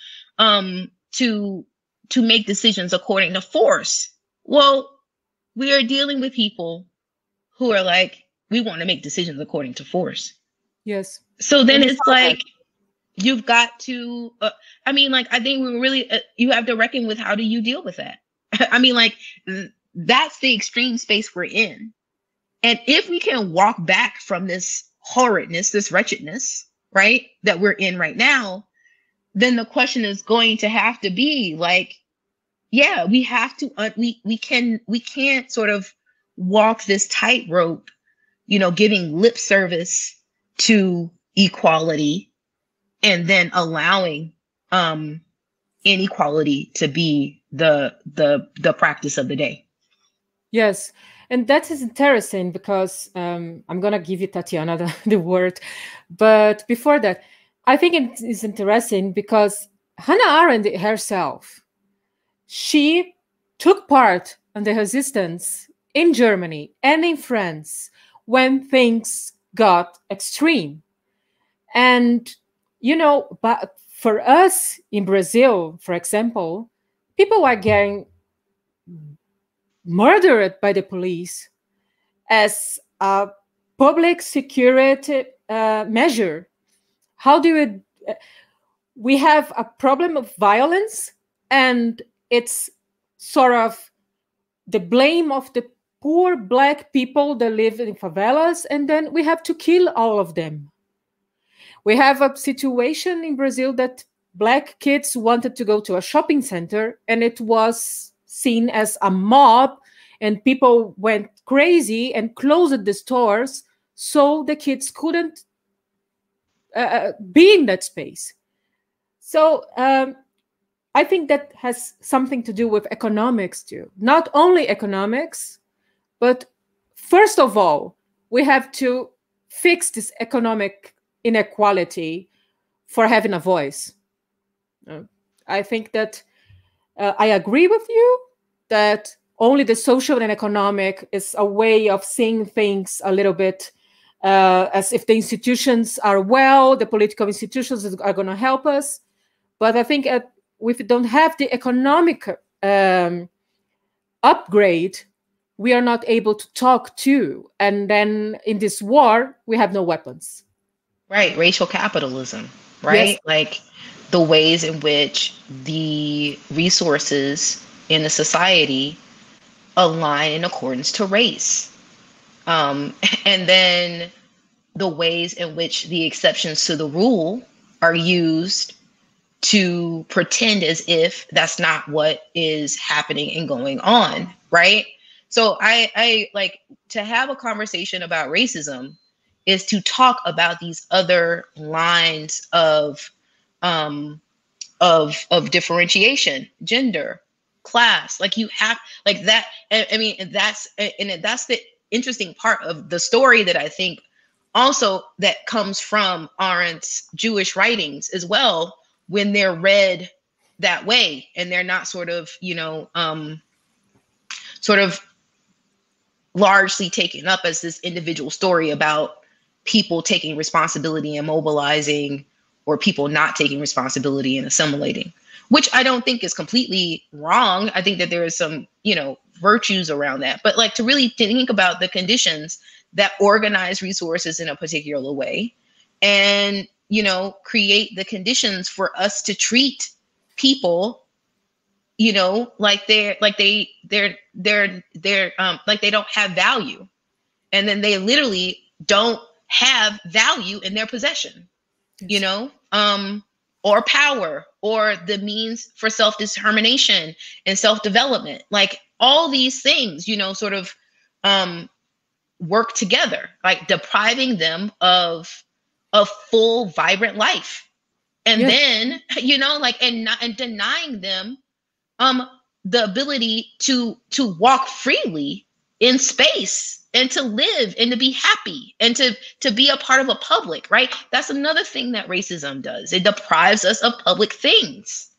make decisions according to force. Well, we are dealing with people who are like, we want to make decisions according to force. Yes. So then it's like, you've got to, I mean, like, I think we really, you have to reckon with how do you deal with that? I mean, like, that's the extreme space we're in. And if we can walk back from this horridness, this wretchedness, right, that we're in right now, then the question is going to have to be like, yeah, we have to, we can't sort of walk this tightrope, you know, giving lip service to equality and then allowing inequality to be the practice of the day. Yes. And that is interesting because I'm going to give you, Tatiana, the word. But before that, I think it is interesting because Hannah Arendt herself, she took part in the resistance in Germany and in France when things got extreme. And, you know, but for us in Brazil, for example, people are getting murdered by the police as a public security measure. How do we have a problem of violence, and it's sort of the blame of the poor Black people that live in favelas, and then we have to kill all of them. We have a situation in Brazil that Black kids wanted to go to a shopping center, and it was seen as a mob, and people went crazy and closed the stores so the kids couldn't be in that space. So I think that has something to do with economics too. Not only economics, but first of all, we have to fix this economic inequality for having a voice. I think that I agree with you that only the social and economic is a way of seeing things a little bit as if the institutions are well, the political institutions are going to help us. But I think if we don't have the economic upgrade, we are not able to talk to. And then in this war, we have no weapons. Right. Racial capitalism, right? Yes. Like the ways in which the resources in a society align in accordance to race. And then the ways in which the exceptions to the rule are used to pretend as if that's not what is happening and going on, right? So I like to have a conversation about racism is to talk about these other lines of differentiation, gender, class. Like you have like that. I mean, that's the interesting part of the story that I think also that comes from Arendt's Jewish writings as well, when they're read that way and they're not sort of, sort of largely taken up as this individual story about people taking responsibility and mobilizing, or people not taking responsibility and assimilating, which I don't think is completely wrong. I think that there is some, virtues around that, but like to really think about the conditions that organize resources in a particular way and, create the conditions for us to treat people, like they don't have value. And then they literally don't have value in their possession, or power, or the means for self-determination and self-development. Like all these things, sort of work together, like depriving them of a full, vibrant life. And then, and denying them the ability to walk freely in space and to live and to be happy and to be a part of a public, right? That's another thing that racism does. It deprives us of public things,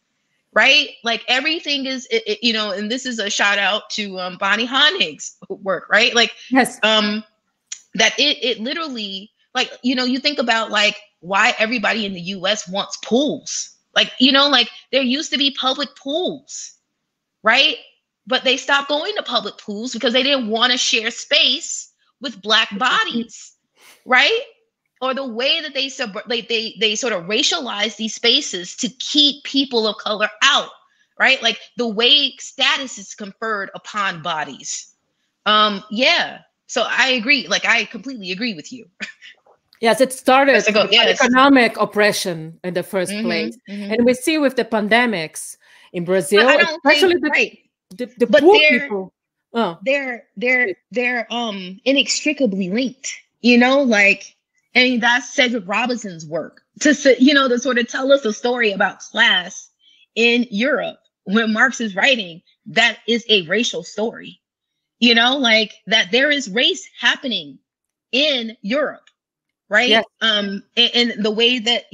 right? Like everything is, and this is a shout out to Bonnie Honig's work, right? Like, yes, that it literally, like, you think about like why everybody in the US wants pools. Like, like there used to be public pools, right? But they stopped going to public pools because they didn't want to share space with Black bodies, right? Or the way that they sort of racialize these spaces to keep people of color out, right? Like the way status is conferred upon bodies. So I agree. Like I completely agree with you. Yes, it started with economic oppression in the first place, and we see with the pandemics in Brazil, especially the poor people. They're inextricably linked. Like, I mean, that's Cedric Robinson's work to sort of tell us a story about class in Europe when Marx is writing. That is a racial story. Like that there is race happening in Europe. Right. Yes. And the way that,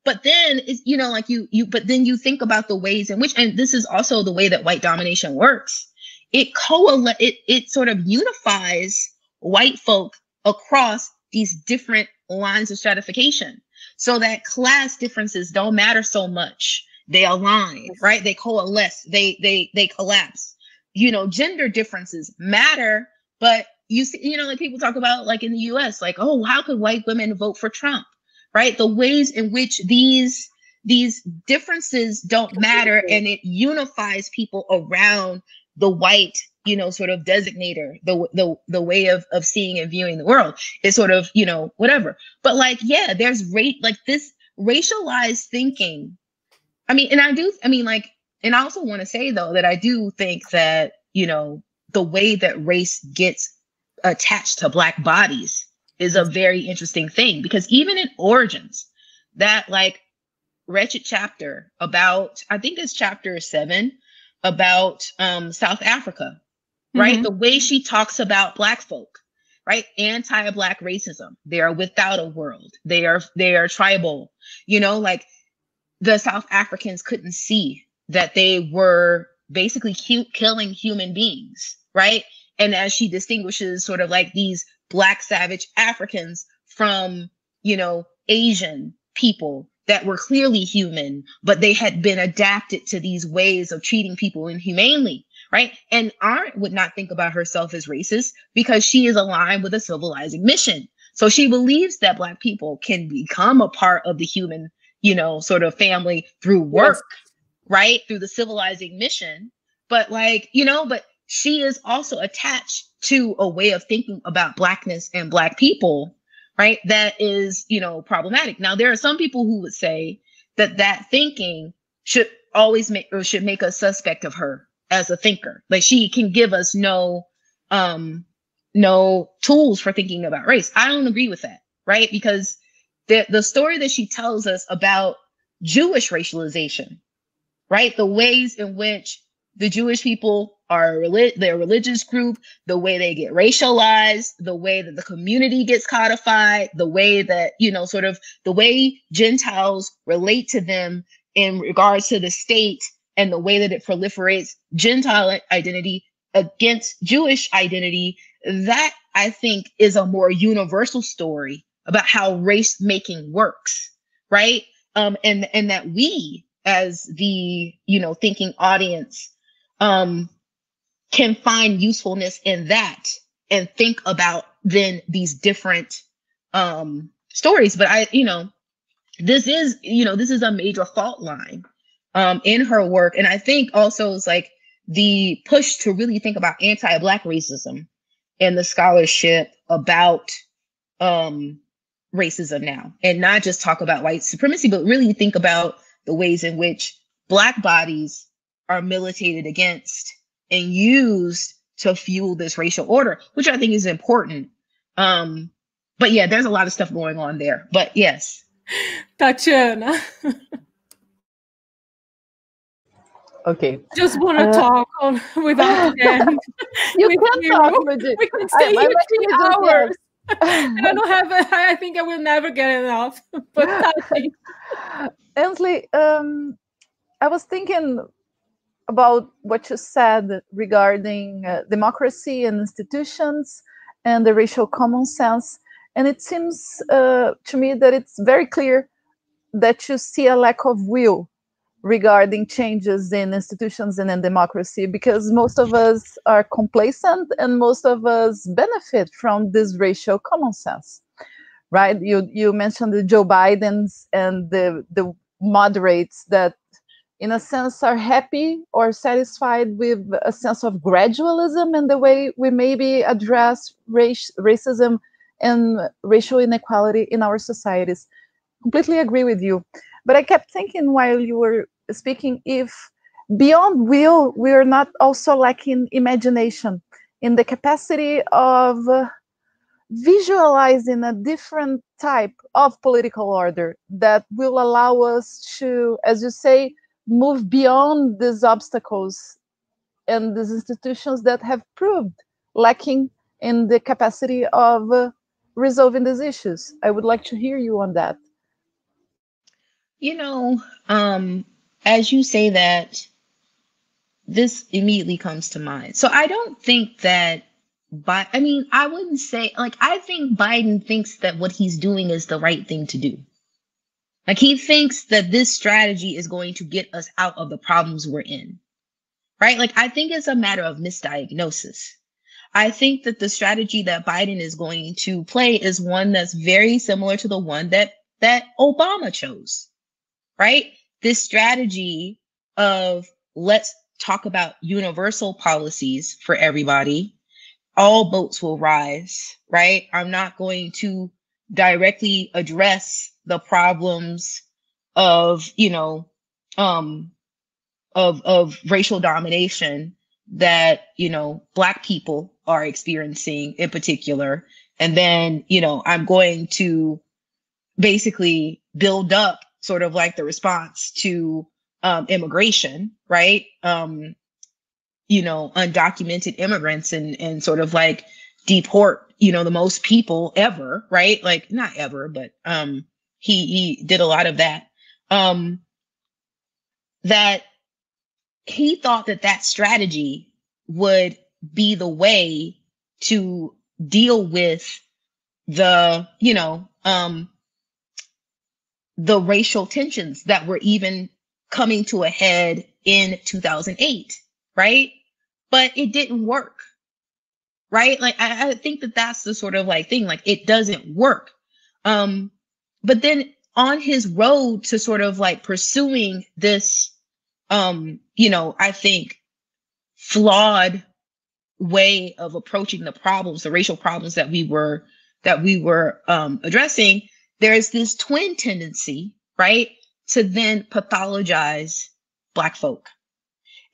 but then is, like but then you think about the ways in which, and this is also the way that white domination works. It sort of unifies white folk across these different lines of stratification so that class differences don't matter so much. They align, right? They coalesce, they collapse. Gender differences matter, but you see, like people talk about like in the US, like, oh, how could white women vote for Trump? Right? The ways in which these differences don't matter, and it unifies people around the white, sort of designator, the way of seeing and viewing the world is sort of, whatever. But like, there's like this racialized thinking. I mean, and and I also want to say though that I do think that, the way that race gets attached to Black bodies is a very interesting thing, because even in Origins, that like wretched chapter about, I think it's chapter 7 about South Africa, right? Mm-hmm. The way she talks about Black folk, right? Anti-Black racism. They are without a world. They are tribal, like the South Africans couldn't see that they were basically killing human beings, right? And as she distinguishes sort of like these Black savage Africans from, you know, Asian people that were clearly human, but they had been adapted to these ways of treating people inhumanely, right? And Arendt would not think about herself as racist because she is aligned with a civilizing mission. So she believes that Black people can become a part of the human, you know, sort of family through work, yes, right? Through the civilizing mission. But like, you know, but she is also attached to a way of thinking about Blackness and Black people, right? That is, you know, problematic. Now, there are some people who would say that that thinking should always make us suspect of her as a thinker. Like she can give us no tools for thinking about race. I don't agree with that, right? Because the story that she tells us about Jewish racialization, right? The ways in which the Jewish people are their religious group, the way they get racialized, the way that the community gets codified, the way that, you know, sort of the way Gentiles relate to them in regards to the state and the way that it proliferates Gentile identity against Jewish identity, that I think is a more universal story about how race making works, right? And that we as the, you know, thinking audience can find usefulness in that and think about then these different stories. But this is a major fault line in her work. And I think also it's like the push to really think about anti-Black racism in the scholarship about racism now, and not just talk about white supremacy, but really think about the ways in which Black bodies are militated against and used to fuel this racial order, which I think is important. But yeah, there's a lot of stuff going on there. But yes. Tatiana. Okay. Just want to talk without end. You can talk, Ludmila. We can stay here 3 hours. And I don't have, I think I will never get enough. But Tati. Ainsley, I was thinking about what you said regarding democracy and institutions and the racial common sense. And it seems to me that it's very clear that you see a lack of will regarding changes in institutions and in democracy, because most of us are complacent and most of us benefit from this racial common sense, right? You mentioned the Joe Bidens and the moderates that in a sense are happy or satisfied with a sense of gradualism and the way we maybe address racism and racial inequality in our societies. Completely agree with you. But I kept thinking while you were speaking, if beyond will, we are not also lacking imagination in the capacity of visualizing a different type of political order that will allow us to, as you say, move beyond these obstacles and these institutions that have proved lacking in the capacity of resolving these issues. I would like to hear you on that. You know, as you say that, this immediately comes to mind. So I don't think that, I wouldn't say, like, I think Biden thinks that what he's doing is the right thing to do. Like, he thinks that this strategy is going to get us out of the problems we're in, right? Like, I think it's a matter of misdiagnosis. I think that the strategy that Biden is going to play is one that's very similar to the one that Obama chose, right? This strategy of let's talk about universal policies for everybody. All boats will rise, right? I'm not going to directly address the problems of, of racial domination that, Black people are experiencing in particular. And then, I'm going to basically build up sort of like the response to immigration, right? Undocumented immigrants and sort of like deport, the most people ever, right? Like not ever, but he did a lot of that. that he thought that that strategy would be the way to deal with the, the racial tensions that were even coming to a head in 2008, right? But it didn't work, right? Like, I think that that's the sort of like thing, like it doesn't work. But then on his road to sort of like pursuing this, I think flawed way of approaching the problems, the racial problems that we were addressing, there's this twin tendency, right, to then pathologize Black folk.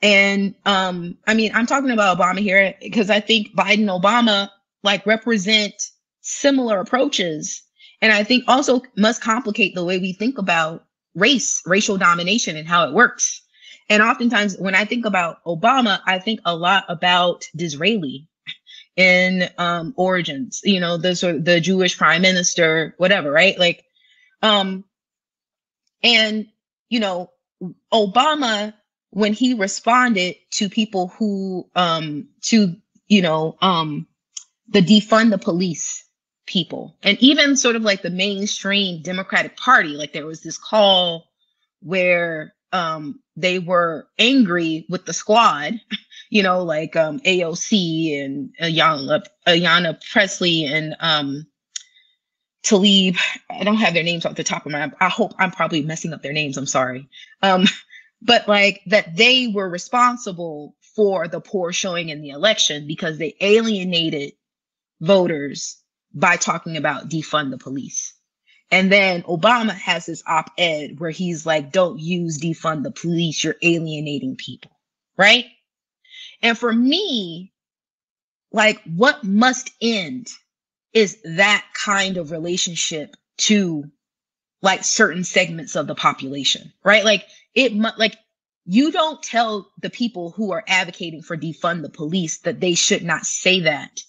And I mean, I'm talking about Obama here because I think Biden and Obama like represent similar approaches, and I think also must complicate the way we think about racial domination and how it works. And oftentimes when I think about Obama, I think a lot about Disraeli in Origins, the Jewish prime minister, whatever, right? Like, and, Obama, when he responded to people who, the defund the police people, and even sort of like the mainstream Democratic Party, like there was this call where they were angry with the squad, like AOC and Ayanna Pressley and Tlaib. I don't have their names off the top of my head. I hope I'm probably messing up their names. I'm sorry. But like that they were responsible for the poor showing in the election because they alienated voters by talking about defund the police. And then Obama has this op-ed where he's like, don't use defund the police, you're alienating people, right? And for me, like what must end is that kind of relationship to like certain segments of the population, right? Like you don't tell the people who are advocating for defund the police that they should not say that.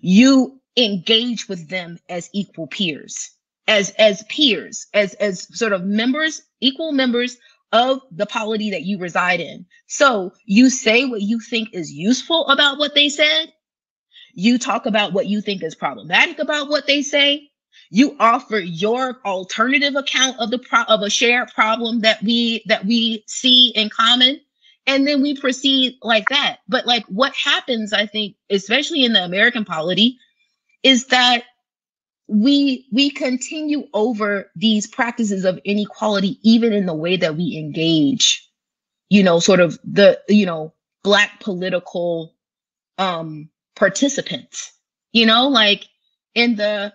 You engage with them as equal peers, as peers, as sort of members, equal members of the polity that you reside in. So you say what you think is useful about what they said. You talk about what you think is problematic about what they say. You offer your alternative account of of a shared problem that we see in common, and then we proceed like that. But like what happens, I think, especially in the American polity, is that we continue over these practices of inequality, even in the way that we engage, sort of the, Black political participants, like in the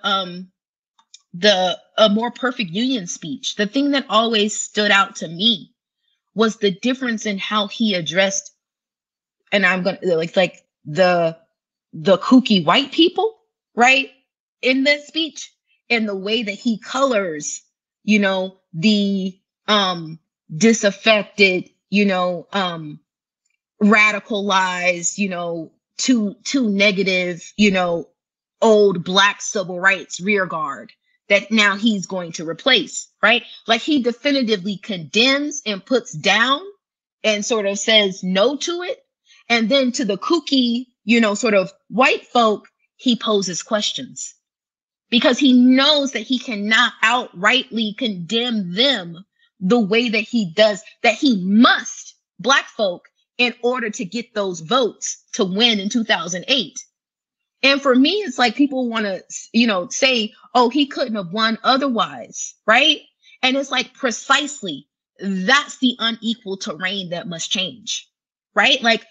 A More Perfect Union speech. The thing that always stood out to me was the difference in how he addressed, and I'm gonna like the kooky white people, right, in this speech, and the way that he colors, the disaffected, radicalized, too negative, old Black civil rights rear guard that now he's going to replace, right? Like he definitively condemns and puts down and sort of says no to it. And then to the kooky, sort of white folk, he poses questions because he knows that he cannot outrightly condemn them the way that he does, that he must, Black folk, in order to get those votes to win in 2008. And for me, it's like people want to, say, oh, he couldn't have won otherwise, right? And it's like precisely that's the unequal terrain that must change, right? Like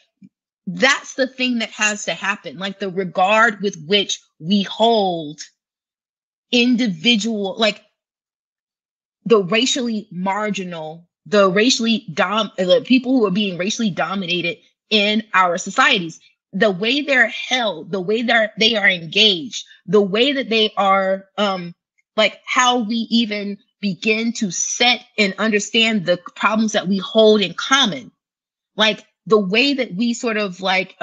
that's the thing that has to happen, like the regard with which we hold individual, like the racially marginal, the racially the people who are being racially dominated in our societies, the way they're held, the way they are engaged, the way that they are, like how we even begin to set and understand the problems that we hold in common, like the way that we sort of like,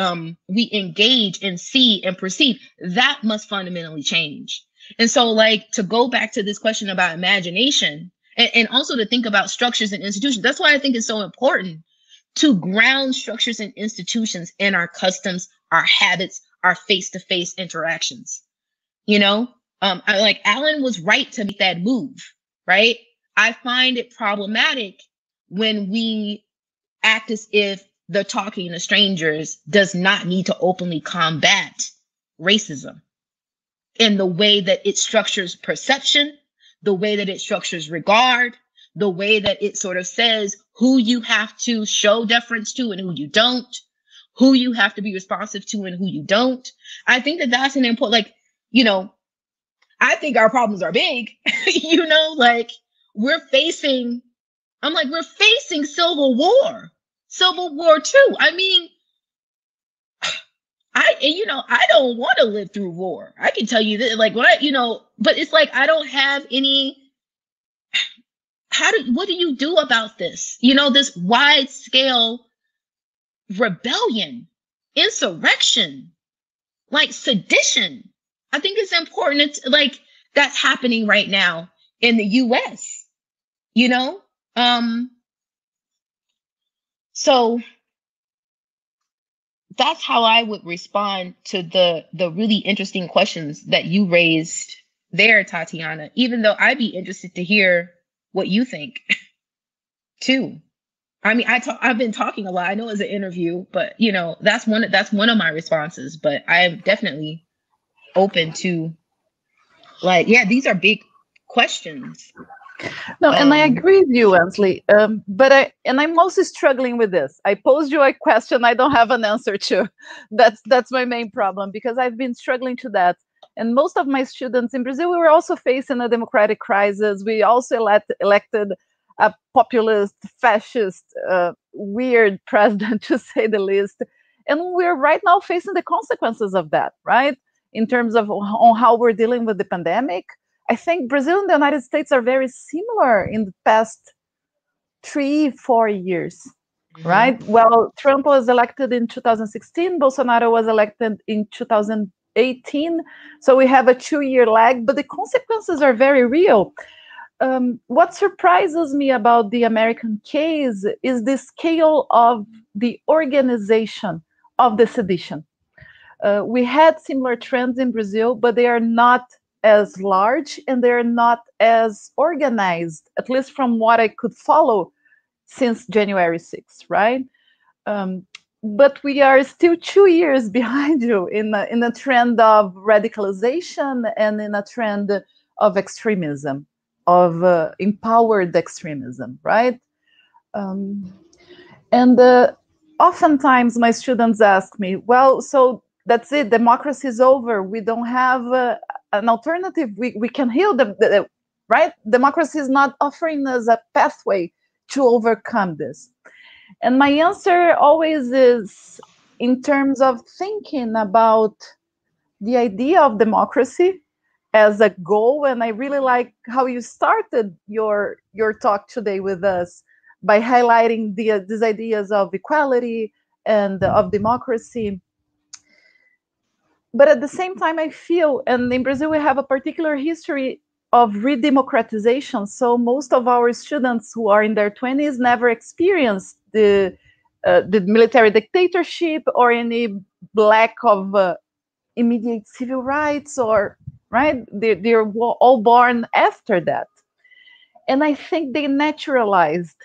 we engage and see and perceive, that must fundamentally change. And so like, to go back to this question about imagination, and also to think about structures and institutions. That's why I think it's so important to ground structures and institutions in our customs, our habits, our face-to-face interactions. You know, Allen was right to make that move, right? I find it problematic when we act as if the talking to strangers does not need to openly combat racism in the way that it structures perception, the way that it structures regard, the way that it sort of says who you have to show deference to and who you don't, who you have to be responsive to and who you don't. I think that that's an important, like, you know, I think our problems are big, you know, like we're facing Civil War II. I mean, I don't want to live through war. I can tell you that, like, but it's like, I don't have any, what do you do about this? You know, this wide scale rebellion, insurrection, like sedition. I think it's important. It's like, that's happening right now in the US, you know? So that's how I would respond to the really interesting questions that you raised there, Tatiana, even though I'd be interested to hear what you think too. I mean, I've been talking a lot. I know it's an interview, but you know, that's one of my responses, but I am definitely open to, like, yeah, these are big questions. No, and I agree with you, Ainsley. But I'm mostly struggling with this. I posed you a question I don't have an answer to. That's my main problem, because I've been struggling to that. And most of my students in Brazil, we were also facing a democratic crisis. We also elected a populist, fascist, weird president, to say the least. And we're right now facing the consequences of that, right? In terms of on how we're dealing with the pandemic. I think Brazil and the United States are very similar in the past 3-4 years, right? Well, Trump was elected in 2016, Bolsonaro was elected in 2018. So we have a 2-year lag, but the consequences are very real. What surprises me about the American case is the scale of the organization of the sedition. We had similar trends in Brazil, but they are not as large and they're not as organized, at least from what I could follow since January 6th, right? But we are still 2 years behind you in a trend of radicalization and in a trend of extremism, of empowered extremism, right? And oftentimes my students ask me, well, so that's it, democracy is over, we don't have an alternative, we can heal the right? Democracy is not offering us a pathway to overcome this. And my answer always is in terms of thinking about the idea of democracy as a goal. And I really like how you started your talk today with us by highlighting these ideas of equality and of democracy. But at the same time, I feel, and in Brazil, we have a particular history of re-democratization. So most of our students who are in their 20s never experienced the military dictatorship or any lack of immediate civil rights, or right? They're all born after that. And I think they naturalized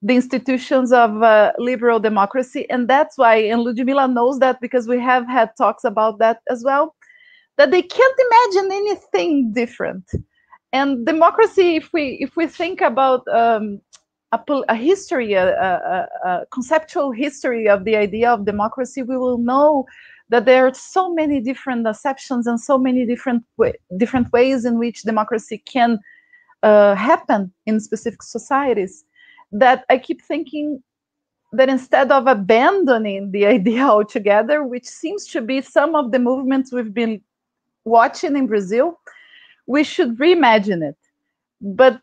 the institutions of liberal democracy. And that's why, and Ludmila knows that because we have had talks about that as well, that they can't imagine anything different. And democracy, if we think about a history, a conceptual history of the idea of democracy, we will know that there are so many different acceptions and so many different ways in which democracy can happen in specific societies, that I keep thinking that instead of abandoning the idea altogether, which seems to be some of the movements we've been watching in Brazil, we should reimagine it. But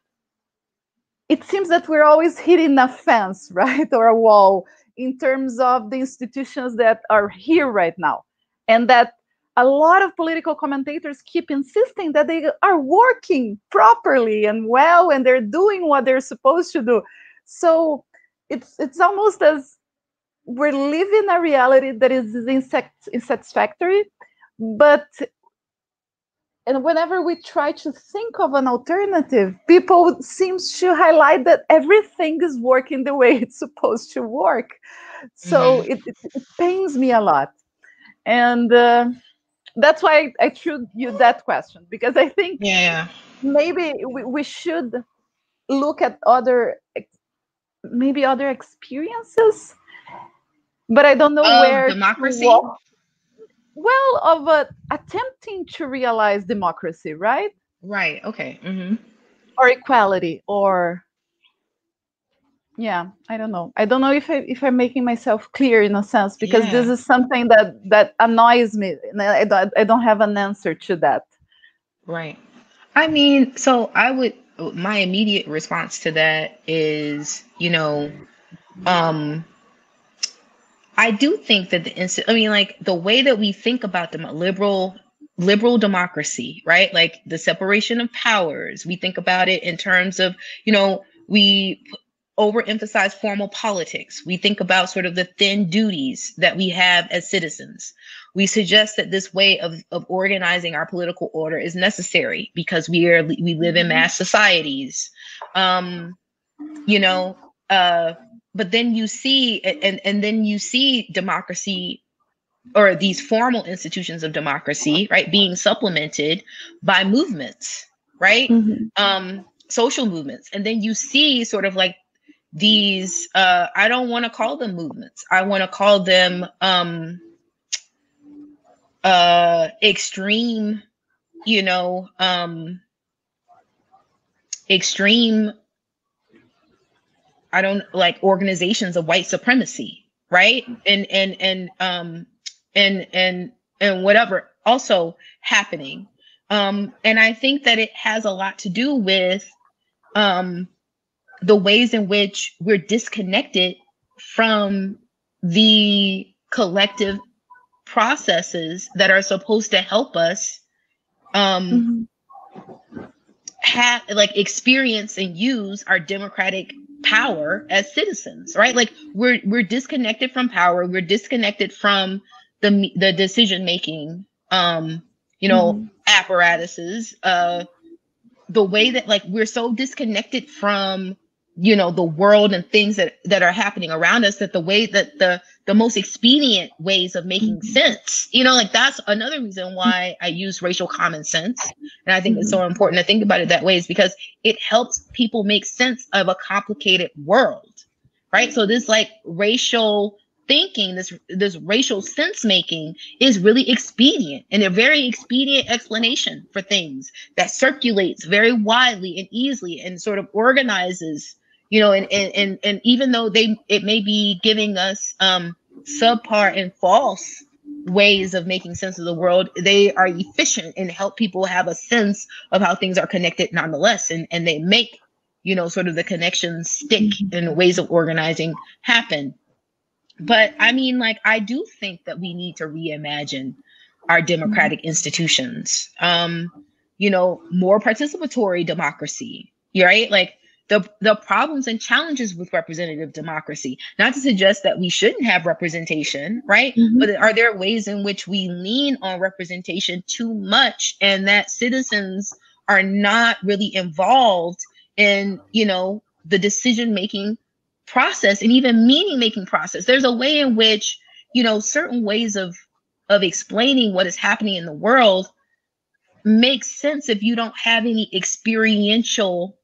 it seems that we're always hitting a fence, right, or a wall in terms of the institutions that are here right now. And that a lot of political commentators keep insisting that they are working properly and well, and they're doing what they're supposed to do. So it's almost as we're living a reality that is unsatisfactory, but and whenever we try to think of an alternative, people seems to highlight that everything is working the way it's supposed to work. So it pains me a lot. And that's why I threw you that question, because I think maybe we should look at other experiences, but I don't know where democracy. Well, of attempting to realize democracy, right? Right. Okay. Or equality, or yeah, I don't know. I don't know if I'm making myself clear in a sense, because this is something that annoys me, and I don't have an answer to that. Right. I mean, so my immediate response to that is, I do think that the way that we think about the liberal democracy, right? Like the separation of powers, we think about it in terms of, we overemphasize formal politics. We think about sort of the thin duties that we have as citizens. We suggest that this way of organizing our political order is necessary because we live in mass societies. But then you see, and then you see democracy, or these formal institutions of democracy, right, being supplemented by movements, right? Social movements. And then you see sort of like these, I don't want to call them movements. I want to call them extreme, extreme, organizations of white supremacy, right? And whatever also happening. And I think that it has a lot to do with the ways in which we're disconnected from the collective processes that are supposed to help us experience and use our democratic power as citizens, right? Like we're disconnected from power. We're disconnected from the decision making, apparatuses. The way that we're so disconnected from the world and things that are happening around us, that the way that the most expedient ways of making sense, that's another reason why I use racial common sense. And I think it's so important to think about it that way, is because it helps people make sense of a complicated world, right? So this racial thinking, this racial sense making is really expedient, and a very expedient explanation for things that circulates very widely and easily and sort of organizes, and even though it may be giving us subpar and false ways of making sense of the world, they are efficient and help people have a sense of how things are connected nonetheless, and they make sort of the connections stick and ways of organizing happen. But I mean, I do think that we need to reimagine our democratic institutions, more participatory democracy, right? The problems and challenges with representative democracy, not to suggest that we shouldn't have representation, right? But are there ways in which we lean on representation too much, and that citizens are not really involved in, the decision-making process and even meaning-making process? There's a way in which, certain ways of explaining what is happening in the world makes sense if you don't have any experiential,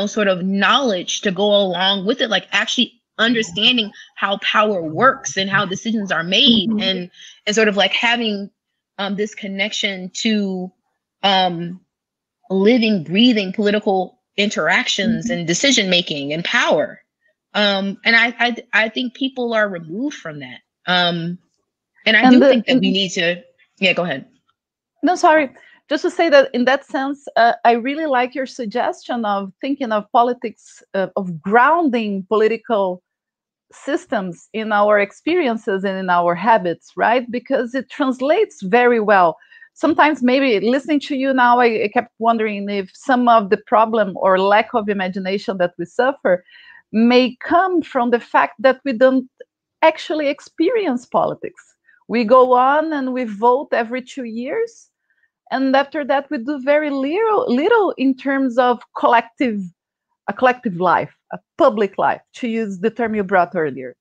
sort of knowledge to go along with it, actually understanding how power works and how decisions are made, and sort of having this connection to living, breathing political interactions and decision making and power. And I think people are removed from that. And I do think that we need to, go ahead. No, sorry. Just to say that in that sense, I really like your suggestion of thinking of politics, of grounding political systems in our experiences and in our habits, right? Because it translates very well. Sometimes, maybe listening to you now, I kept wondering if some of the problem or lack of imagination that we suffer may come from the fact that we don't actually experience politics. We go on and we vote every 2 years, and after that we do very little in terms of a collective life, a public life, to use the term you brought earlier,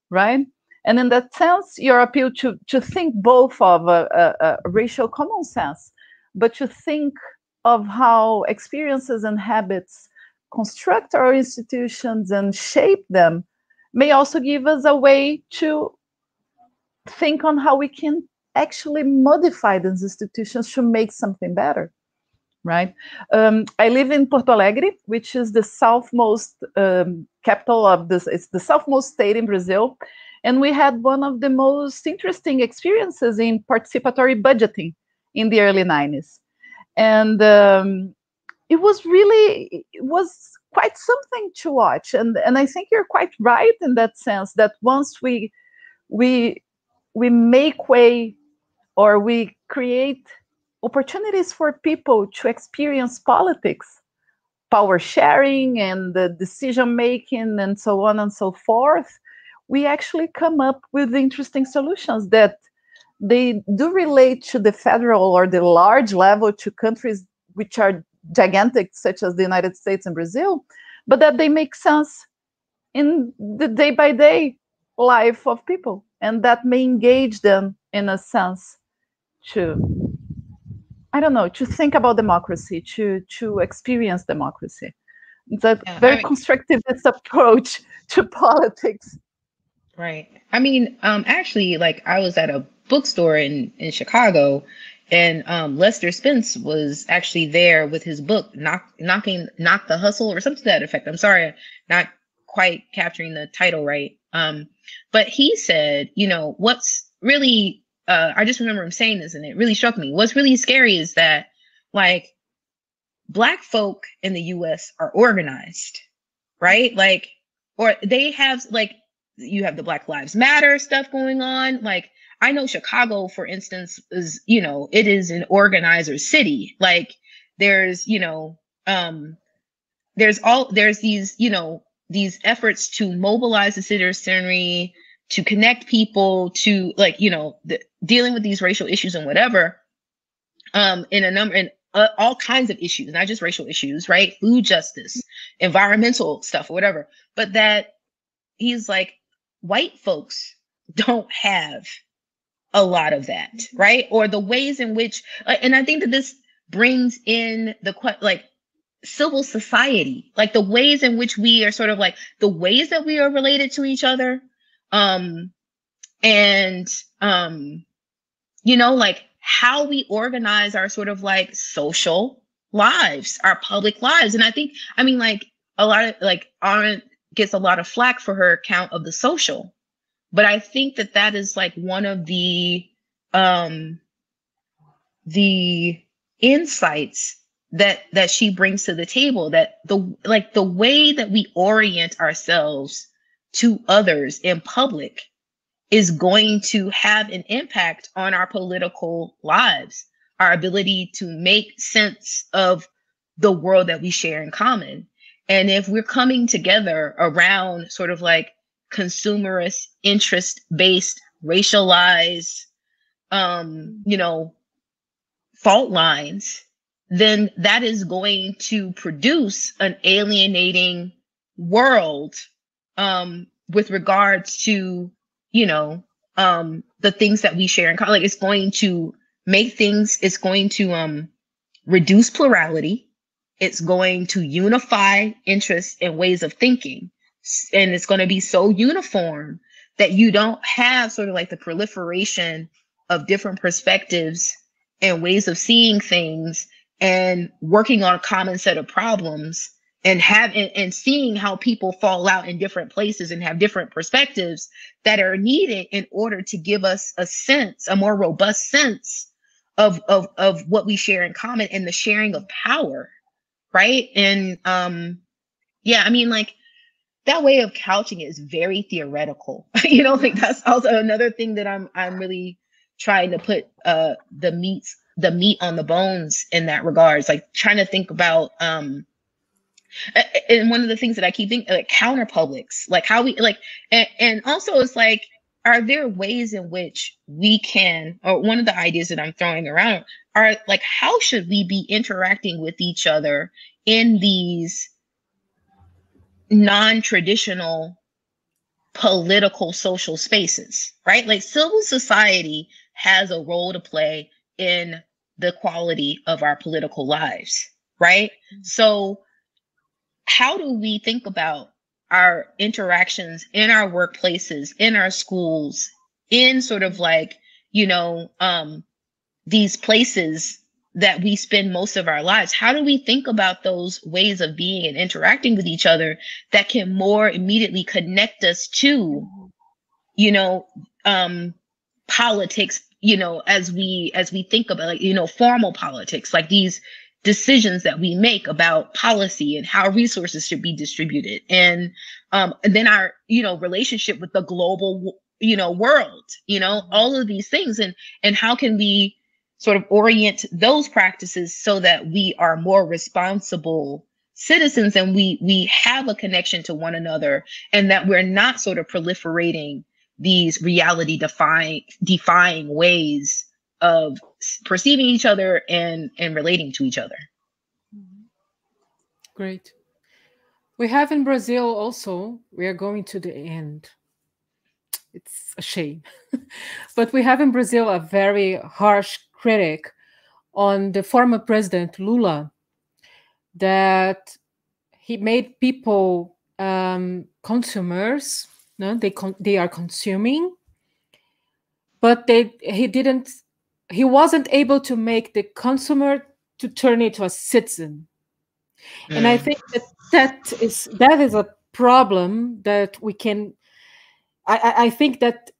right? And in that sense, your appeal to think both of a racial common sense, but to think of how experiences and habits construct our institutions and shape them may also give us a way to think on how we can actually modify these institutions to make something better, right? I live in Porto Alegre, which is the southmost capital of this. It's the southmost state in Brazil, and we had one of the most interesting experiences in participatory budgeting in the early 90s, and it was quite something to watch. And I think you're quite right in that sense, that once we make way, or we create opportunities for people to experience politics, power sharing, and the decision making, and so on and so forth, we actually come up with interesting solutions that they do relate to the federal or the large level, to countries which are gigantic, such as the United States and Brazil, but that they make sense in the day-by-day life of people, and that may engage them in a sense to, I don't know, to think about democracy, to experience democracy. It's a very constructivist approach to politics. Right. I mean, actually, like, I was at a bookstore in Chicago, and Lester Spence was actually there with his book, Knock the Hustle, or something to that effect. I'm sorry, not quite capturing the title right. But he said, you know, what's really, I just remember him saying this, and it really struck me. What's really scary is that, like, Black folk in the US are organized, right? Like, or they have, like, you have the Black Lives Matter stuff going on. Like, I know Chicago, for instance, is, you know, it is an organizer city. Like, there's, you know, there's these, you know, these efforts to mobilize the citizenry, to connect people, to, like, you know, dealing with these racial issues and whatever, in all kinds of issues, not just racial issues, right? Food justice, environmental stuff, or whatever. But that he's like, white folks don't have a lot of that, right? Or the ways in which, and I think that this brings in like civil society, like the ways in which we are sort of like the ways that we are related to each other. You know, like how we organize our sort of like social lives, our public lives. And I think, I mean, like a lot of, like, Arendt gets a lot of flack for her account of the social, but I think that that is like one of the insights that she brings to the table, that the way that we orient ourselves to others in public is going to have an impact on our political lives, our ability to make sense of the world that we share in common. And if we're coming together around sort of like consumerist, interest-based, racialized, you know, fault lines, then that is going to produce an alienating world with regards to, you know, the things that we share in common. Like, it's going to make things, it's going to reduce plurality. It's going to unify interests and ways of thinking. And it's going to be so uniform that you don't have sort of like the proliferation of different perspectives and ways of seeing things and working on a common set of problems, and seeing how people fall out in different places and have different perspectives that are needed in order to give us a sense, a more robust sense of what we share in common, and the sharing of power, right? And yeah, I mean, like, that way of couching it is very theoretical. You know, like that's also another thing that I'm really trying to put the meat on the bones in that regards, like trying to think about and one of the things that I keep thinking, like counterpublics, like how we like, and also it's like, are there ways in which we can, or one of the ideas that I'm throwing around are like, how should we be interacting with each other in these non-traditional political social spaces, right? Like civil society has a role to play in the quality of our political lives, right? So how do we think about our interactions in our workplaces, in our schools, in sort of like, you know, these places that we spend most of our lives? How do we think about those ways of being and interacting with each other that can more immediately connect us to, you know, politics, you know, as we think about, like, you know, formal politics, like these decisions that we make about policy and how resources should be distributed, and then our, you know, relationship with the global, you know, world, you know, all of these things, and how can we sort of orient those practices so that we are more responsible citizens and we have a connection to one another, and that we're not sort of proliferating these reality defying ways of perceiving each other and relating to each other. Great. We have in Brazil also, we are going to the end. It's a shame. But we have in Brazil a very harsh critic on the former president Lula, that he made people consumers. No, they are consuming, but he wasn't able to make the consumer to turn into a citizen. And I think that is a problem that we can. I think that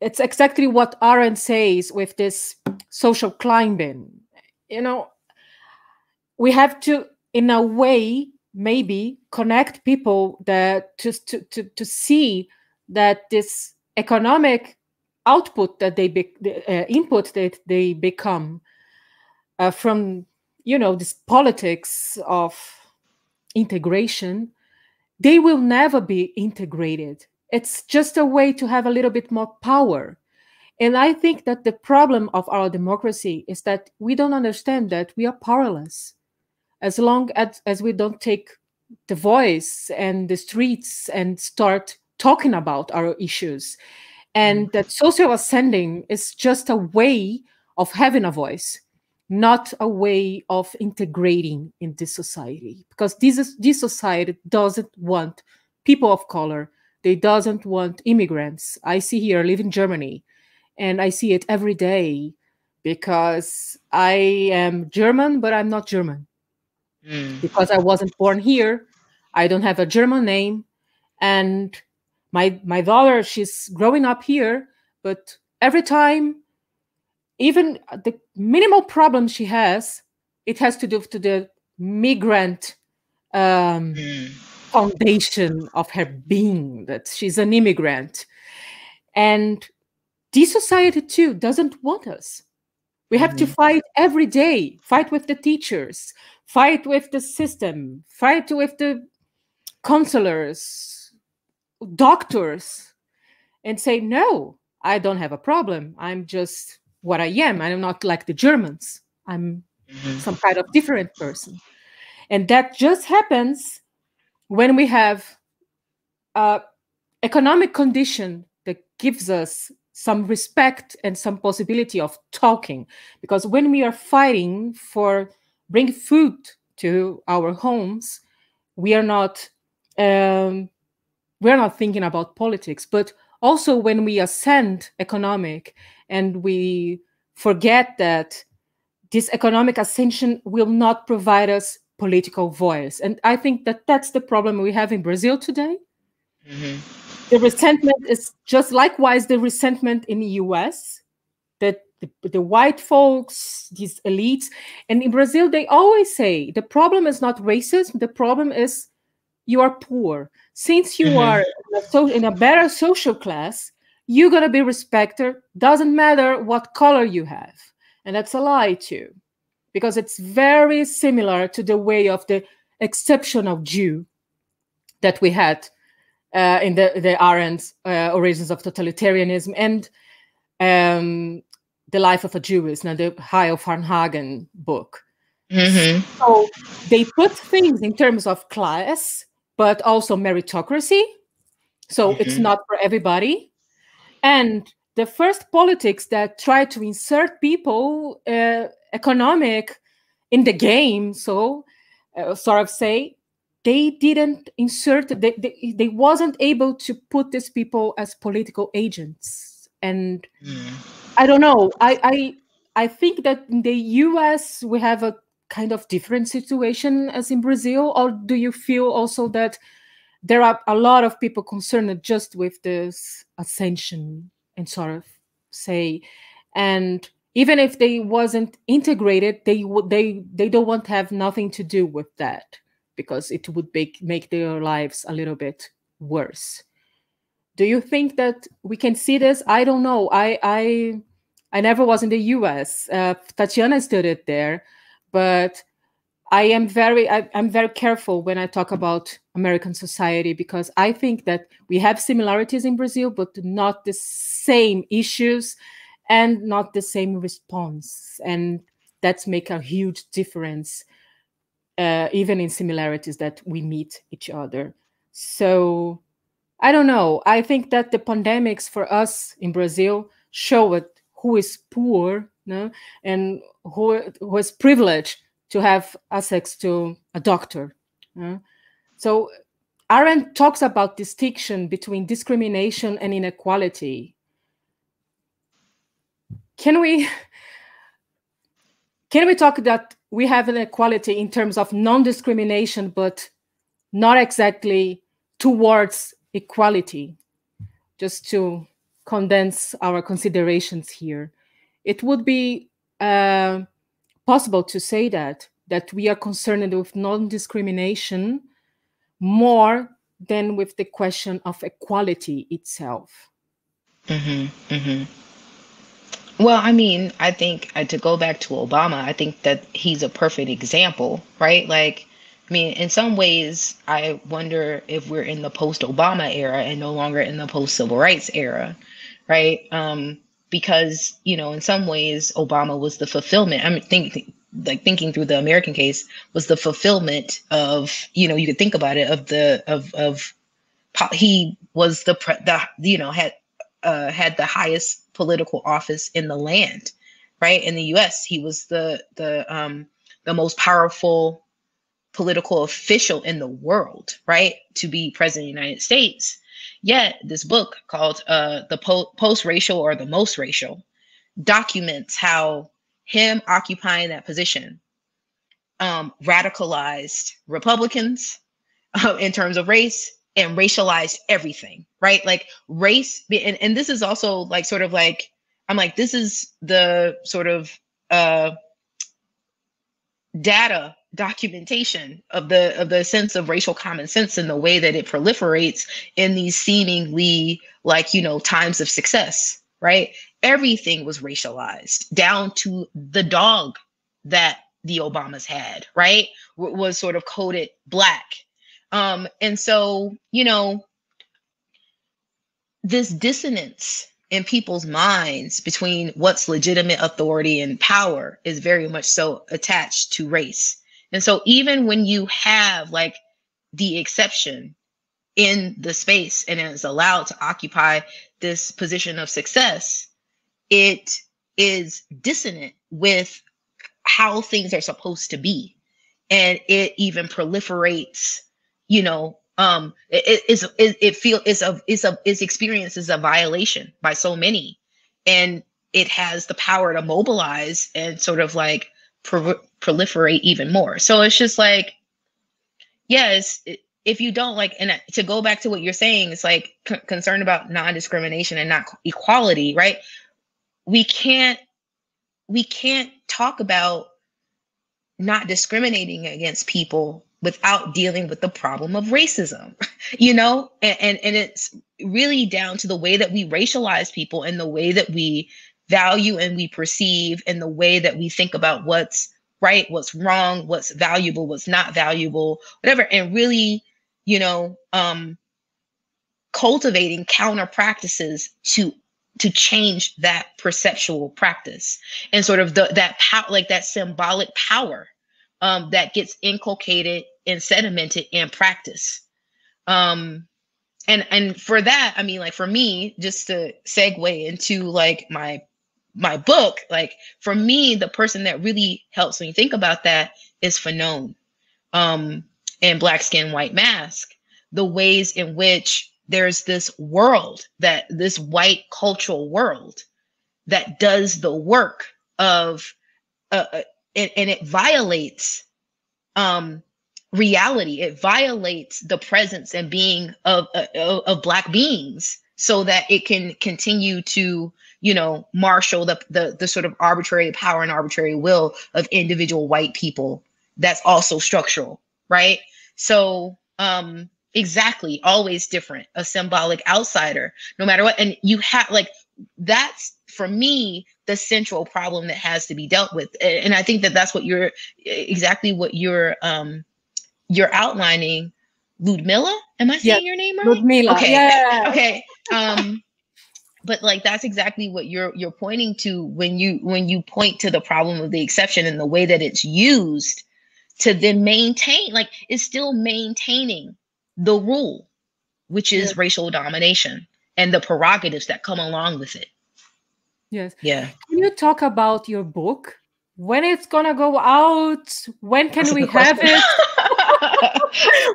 it's exactly what Arendt says with this social climbing. You know, we have to, in a way, maybe connect people that just to see that this economic output that input that they become from, you know, this politics of integration, they will never be integrated. It's just a way to have a little bit more power. And I think that the problem of our democracy is that we don't understand that we are powerless as long as we don't take the voice and the streets and start talking about our issues. And that social ascending is just a way of having a voice, not a way of integrating in this society. Because this society doesn't want people of color. They doesn't want immigrants. I see here, I live in Germany, and I see it every day because I am German, but I'm not German. Because I wasn't born here. I don't have a German name. And my daughter, she's growing up here, but every time, even the minimal problem she has, it has to do with the migrant foundation of her being, that she's an immigrant. And this society too doesn't want us. We have to fight every day, fight with the teachers, fight with the system, fight with the counselors, doctors, and say, no, I don't have a problem. I'm just what I am. I'm not like the Germans. I'm some kind of different person. And that just happens when we have an economic condition that gives us some respect and some possibility of talking. Because when we are fighting for bring food to our homes, we are not thinking about politics. But also when we ascend economic and we forget that this economic ascension will not provide us political voice. And I think that that's the problem we have in Brazil today. The resentment is just likewise the resentment in the US, that the white folks, these elites. And in Brazil, they always say the problem is not racism. The problem is you are poor. Since you are in a better social class, you're going to be respected. Doesn't matter what color you have. And that's a lie too, because it's very similar to the way of the exceptional Jew that we had in the Arendt's Origins of Totalitarianism and The Life of a Jewess, now the Hayo Farnhagen book. So they put things in terms of class, but also meritocracy. So it's not for everybody. And the first politics that try to insert people economic in the game, so sort of say, they didn't insert, they wasn't able to put these people as political agents. And I don't know, I think that in the US we have a kind of different situation as in Brazil, or do you feel also that there are a lot of people concerned just with this ascension and sort of say, and even if they wasn't integrated, they don't want to have nothing to do with that because it would make their lives a little bit worse. Do you think that we can see this? I don't know. I never was in the US. Tatiana studied there, but I'm very careful when I talk about American society because I think that we have similarities in Brazil, but not the same issues and not the same response. And that's make a huge difference, even in similarities that we meet each other. So I don't know. I think that the pandemics for us in Brazil show it who is poor, no, and who is privileged to have access to a doctor. So Arendt talks about distinction between discrimination and inequality. Can we talk that we have an equality in terms of non-discrimination, but not exactly towards equality? Just to condense our considerations here, it would be possible to say that we are concerned with non-discrimination more than with the question of equality itself. Well, I mean, I think to go back to Obama, I think that he's a perfect example, right? Like, I mean, in some ways, I wonder if we're in the post-Obama era and no longer in the post-civil rights era, right? Because, you know, in some ways, Obama was the fulfillment. I'm thinking through the American case was the fulfillment of, you know, you could think about it he was had the highest political office in the land, right? In the U.S., he was the most powerful political official in the world, right? To be president of the United States. Yet this book called The Post-Racial or the Most Racial documents how him occupying that position radicalized Republicans in terms of race and racialized everything, right? Like race, and this is also like sort of like, I'm like, this is the sort of data documentation of the sense of racial common sense and the way that it proliferates in these seemingly like, you know, times of success, right? Everything was racialized down to the dog that the Obamas had, right? Was sort of coded Black. And so, you know, this dissonance in people's minds between what's legitimate authority and power is very much so attached to race. And so even when you have like the exception in the space and is allowed to occupy this position of success, it is dissonant with how things are supposed to be. And it even proliferates, you know, it's experienced as a violation by so many, and it has the power to mobilize and sort of like proliferate even more. So it's just like, yes, if you don't like, and to go back to what you're saying, it's like concerned about non-discrimination and not equality, right? We can't talk about not discriminating against people without dealing with the problem of racism, you know? And it's really down to the way that we racialize people and the way that we value and we perceive and the way that we think about what's right, what's wrong, what's valuable, what's not valuable, whatever. And really, you know, cultivating counter practices to change that perceptual practice and sort of that power, like that symbolic power that gets inculcated and sedimented in practice. And for that, I mean, like for me, just to segue into like my book, like for me, the person that really helps me think about that is Fanon, and Black Skin, White Mask, the ways in which there's this world, that this white cultural world that does the work of, and it violates reality. It violates the presence and being of Black beings so that it can continue to, you know, marshal the sort of arbitrary power and arbitrary will of individual white people. That's also structural, right? So, exactly, always different, a symbolic outsider, no matter what. And you have, like, that's for me the central problem that has to be dealt with. And I think that that's what you're outlining. Ludmila, am I saying your name right? Ludmila. Okay. Yeah. Okay. But like that's exactly what you're pointing to when you point to the problem of the exception and the way that it's used to then maintain, like it's still maintaining the rule, which is racial domination and the prerogatives that come along with it. Yes. Yeah. Can you talk about your book? When it's gonna go out? When can we have it?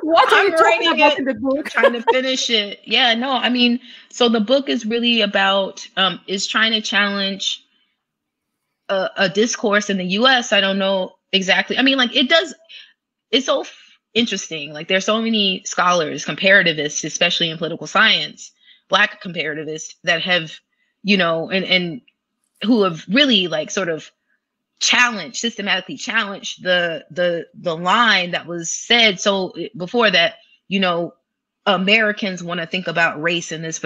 What are you talking about in the book? I'm trying to finish it. Yeah, no, I mean, so the book is really about is trying to challenge a discourse in the US. I don't know exactly. I mean, like it's so interesting. Like there's so many scholars, comparativists, especially in political science, Black comparativists that have, you know, and who have really like sort of systematically challenged the line that was said so before that, you know, Americans want to think about race in this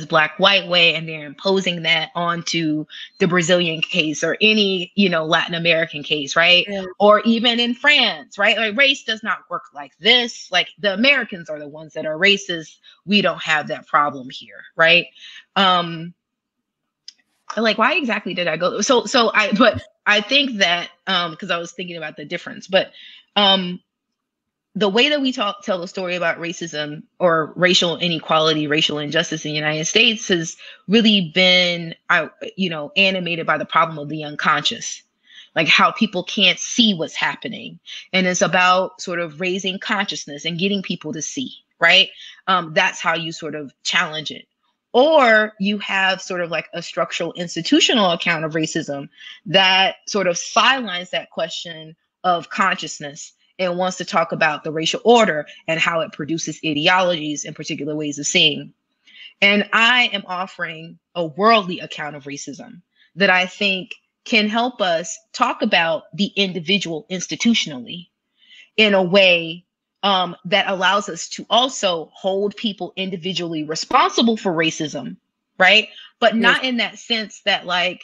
Black-white way, and they're imposing that onto the Brazilian case or any, you know, Latin American case, right? Yeah. Or even in France, right? Like race does not work like this. Like the Americans are the ones that are racist. We don't have that problem here, right? Like why exactly did I go? But I think that because I was thinking about the difference, but the way that we tell the story about racism or racial inequality, racial injustice in the United States has really been, animated by the problem of the unconscious, like how people can't see what's happening. And it's about sort of raising consciousness and getting people to see, right? That's how you sort of challenge it. Or you have sort of like a structural institutional account of racism that sort of sidelines that question of consciousness and wants to talk about the racial order and how it produces ideologies and particular ways of seeing. And I am offering a worldly account of racism that I think can help us talk about the individual institutionally in a way that allows us to also hold people individually responsible for racism, right? But not in that sense that, like,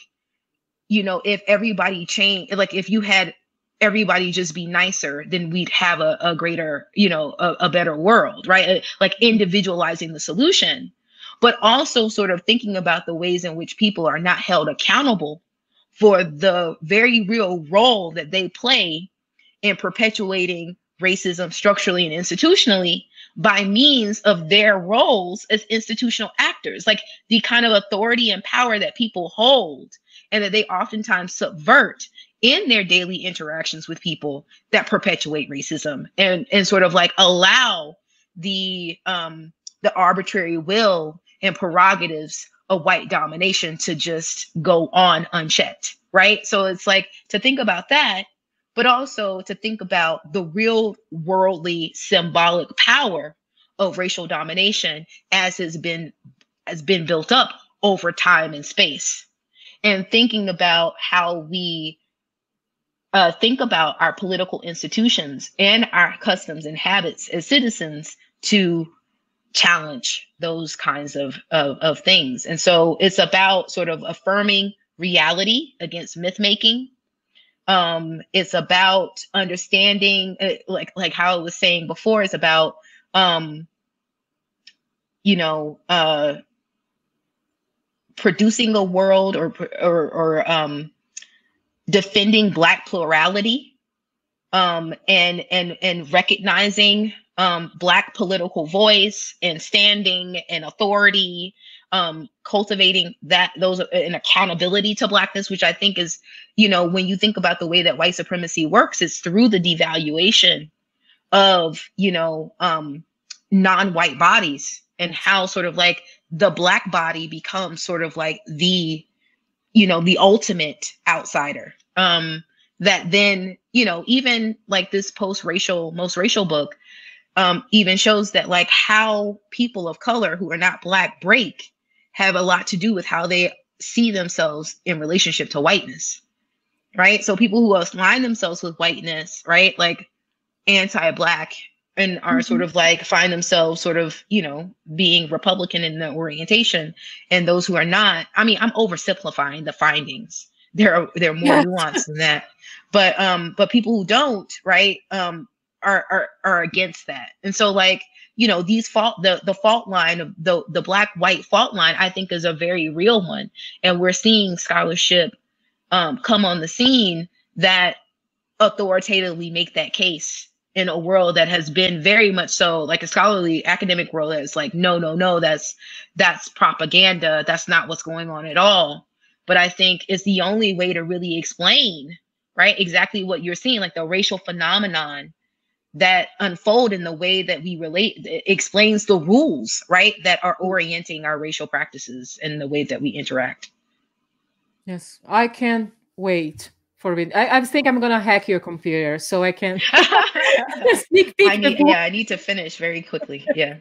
you know, if everybody changed, like if you had everybody just be nicer, then we'd have a greater, you know, a better world, right? Like individualizing the solution, but also sort of thinking about the ways in which people are not held accountable for the very real role that they play in perpetuating racism structurally and institutionally by means of their roles as institutional actors, like the kind of authority and power that people hold and that they oftentimes subvert in their daily interactions with people that perpetuate racism and sort of like allow the arbitrary will and prerogatives of white domination to just go on unchecked, right? So it's like to think about that, but also to think about the real worldly symbolic power of racial domination as has been built up over time and space, and thinking about how we think about our political institutions and our customs and habits as citizens to challenge those kinds of things. And so it's about sort of affirming reality against myth making. It's about understanding, like how I was saying before, it's about producing a world or defending Black plurality, and recognizing Black political voice and standing and authority, cultivating those and accountability to Blackness, which I think is, when you think about the way that white supremacy works, it's through the devaluation of, non-white bodies, and how sort of like the Black body becomes sort of like the ultimate outsider. That then, even like this most racial book, even shows that like how people of color who are not Black break have a lot to do with how they see themselves in relationship to whiteness, right? So people who align themselves with whiteness, right, like anti-Black, and are sort of like find themselves sort of, being Republican in their orientation, and those who are not. I mean, I'm oversimplifying the findings. There are more nuanced than that, but people who don't, right, are against that. And so like, the fault line of the Black-white fault line, I think, is a very real one. And we're seeing scholarship come on the scene that authoritatively make that case in a world that has been very much so like a scholarly academic world that's like, no, that's propaganda. That's not what's going on at all. But I think it's the only way to really explain, right, exactly what you're seeing, like the racial phenomenon that unfold in the way that we relate, explains the rules, right, that are orienting our racial practices and the way that we interact. Yes, I can't wait for it. I think I'm gonna hack your computer so I can sneak peek. I need to finish very quickly. Yeah.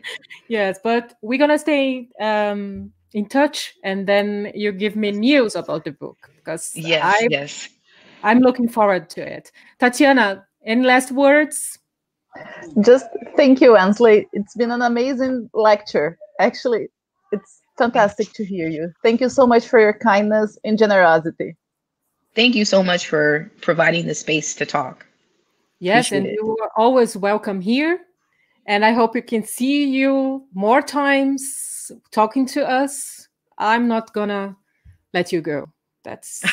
Yes, but we're gonna stay in touch, and then you give me news about the book, because I'm looking forward to it. Tatiana, any last words? Just thank you, Ainsley. It's been an amazing lecture. Actually, it's fantastic to hear you. Thank you so much for your kindness and generosity. Thank you so much for providing the space to talk. Yes, and you are always welcome here. And I hope we can see you more times talking to us. I'm not gonna let you go. That's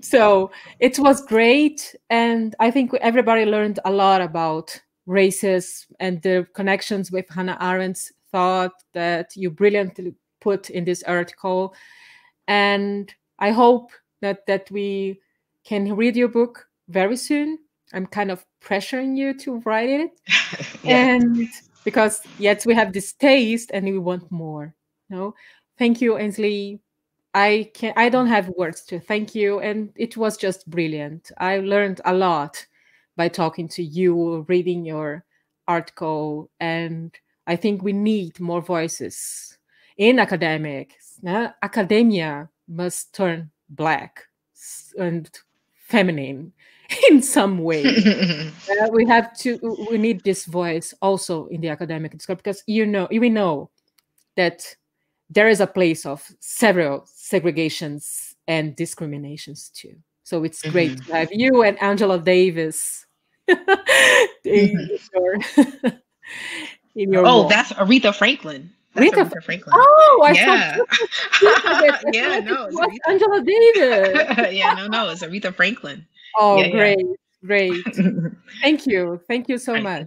so it was great. And I think everybody learned a lot about racism and the connections with Hannah Arendt's thought that you brilliantly put in this article. And I hope that we can read your book very soon. I'm kind of pressuring you to write it. And because yes, we have this taste and we want more. No, thank you, Ainsley. I don't have words to thank you. And it was just brilliant. I learned a lot by talking to you, reading your article. And I think we need more voices in academics. Academia must turn Black and feminine in some way. We need this voice also in the academic discourse, because we know that there is a place of several segregations and discriminations too. So it's great to have you and Angela Davis in your role. That's Aretha Franklin. Aretha Franklin. Oh, I thought no, it's Angela Davis. No, it's Aretha Franklin. Oh, great. Thank you so much.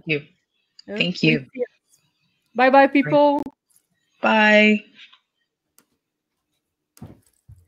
Thank you. Bye, people. Bye.